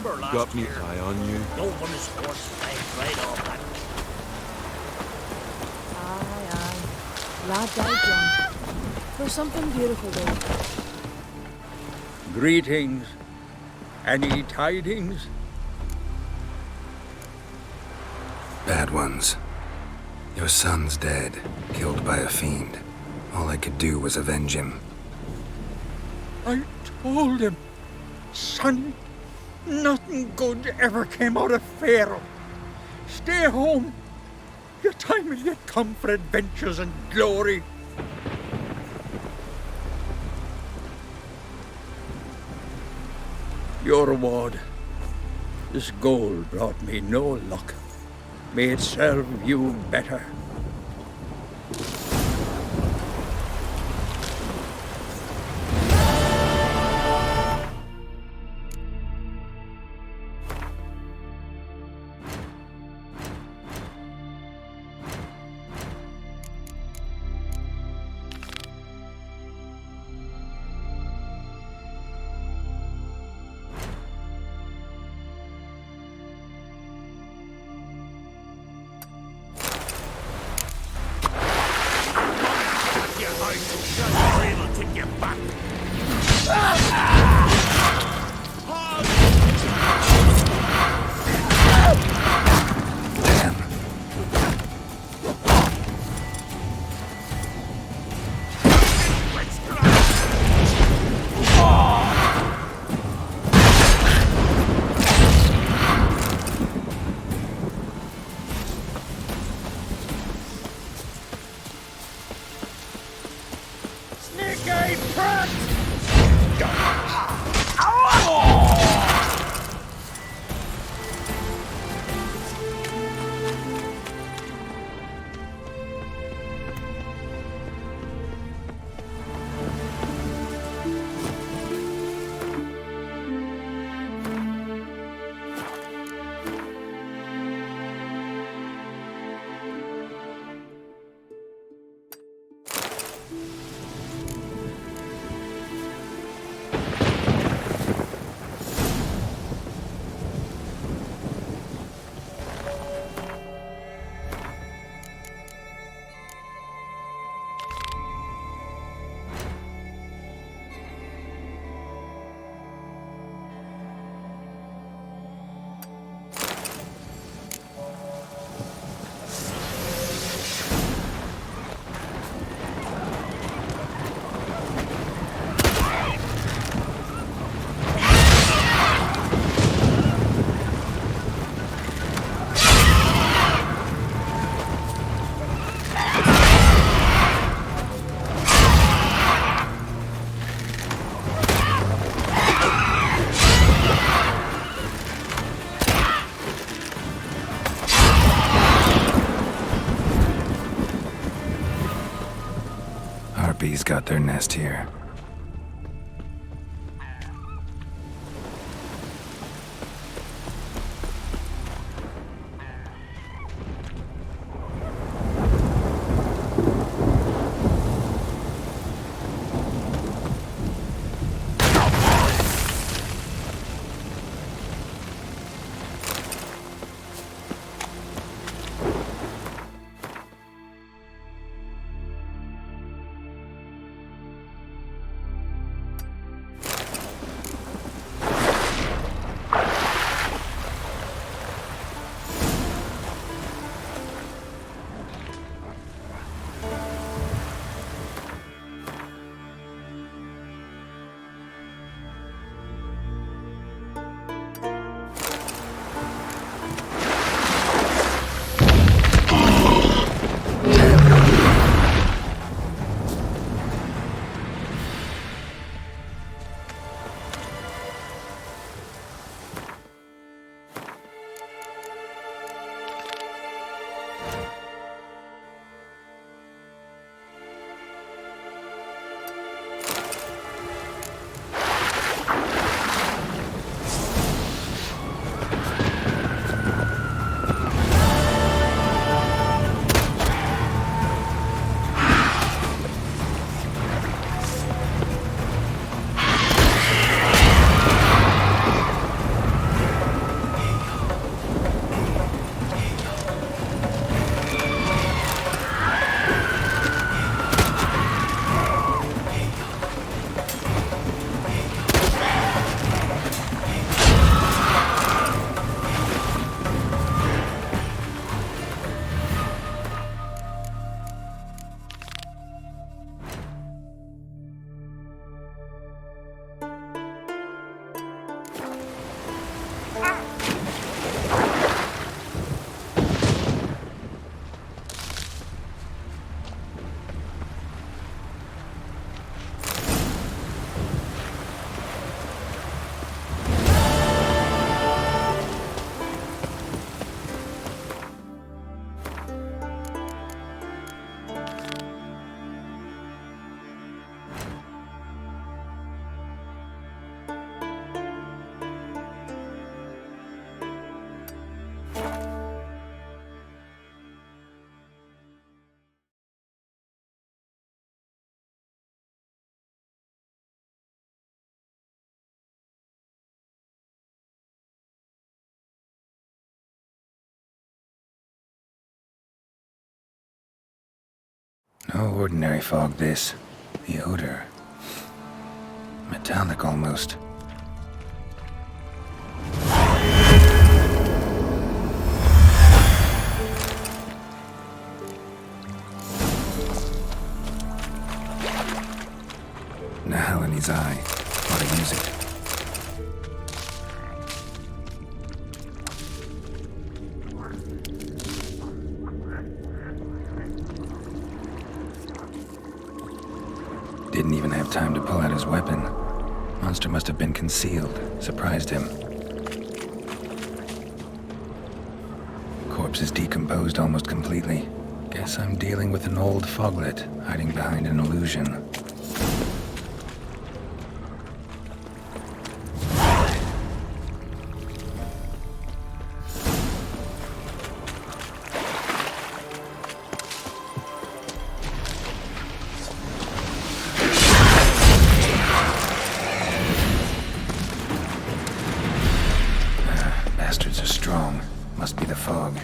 remember last Got me year? eye on you. No one is horse legs right off that. Aye, aye. Lad died young. For something beautiful, though. Greetings. Any tidings? Bad ones. Your son's dead, killed by a fiend. All I could do was avenge him. I told him, son, nothing good ever came out of Pharaoh. Stay home. Your time is yet come for adventures and glory. Your reward. This gold brought me no luck. May it serve you better. Harpies got their nest here. No ordinary fog, this. The odor. Metallic almost. Nahal in his eye. Ought to use it. Didn't even have time to pull out his weapon. Monster must have been concealed. Surprised him. Corpse is decomposed almost completely. Guess I'm dealing with an old foglet, hiding behind an illusion. Bastards are strong. Must be the fog.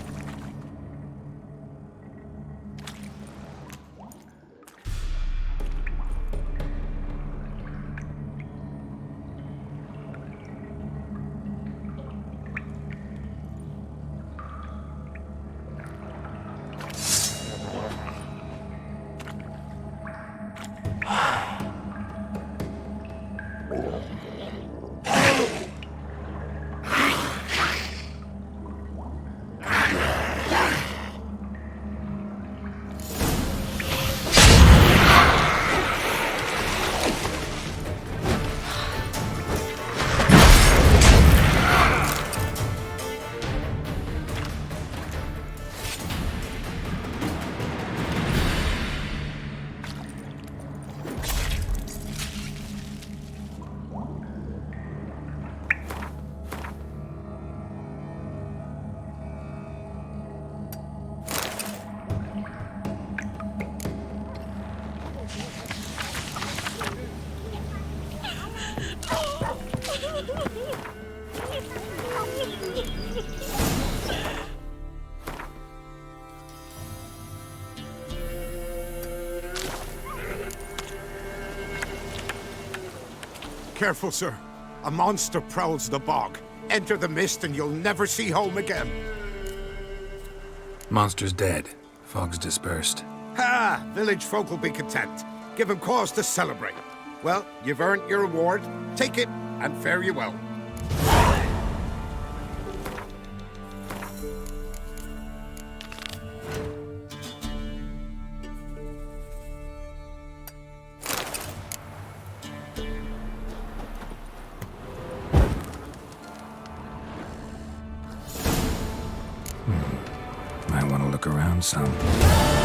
Careful, sir. A monster prowls the bog. Enter the mist and you'll never see home again. Monster's dead. Fog's dispersed. Ha! Village folk will be content. Give them cause to celebrate. Well, you've earned your reward. Take it, and fare you well. Might want to look around some.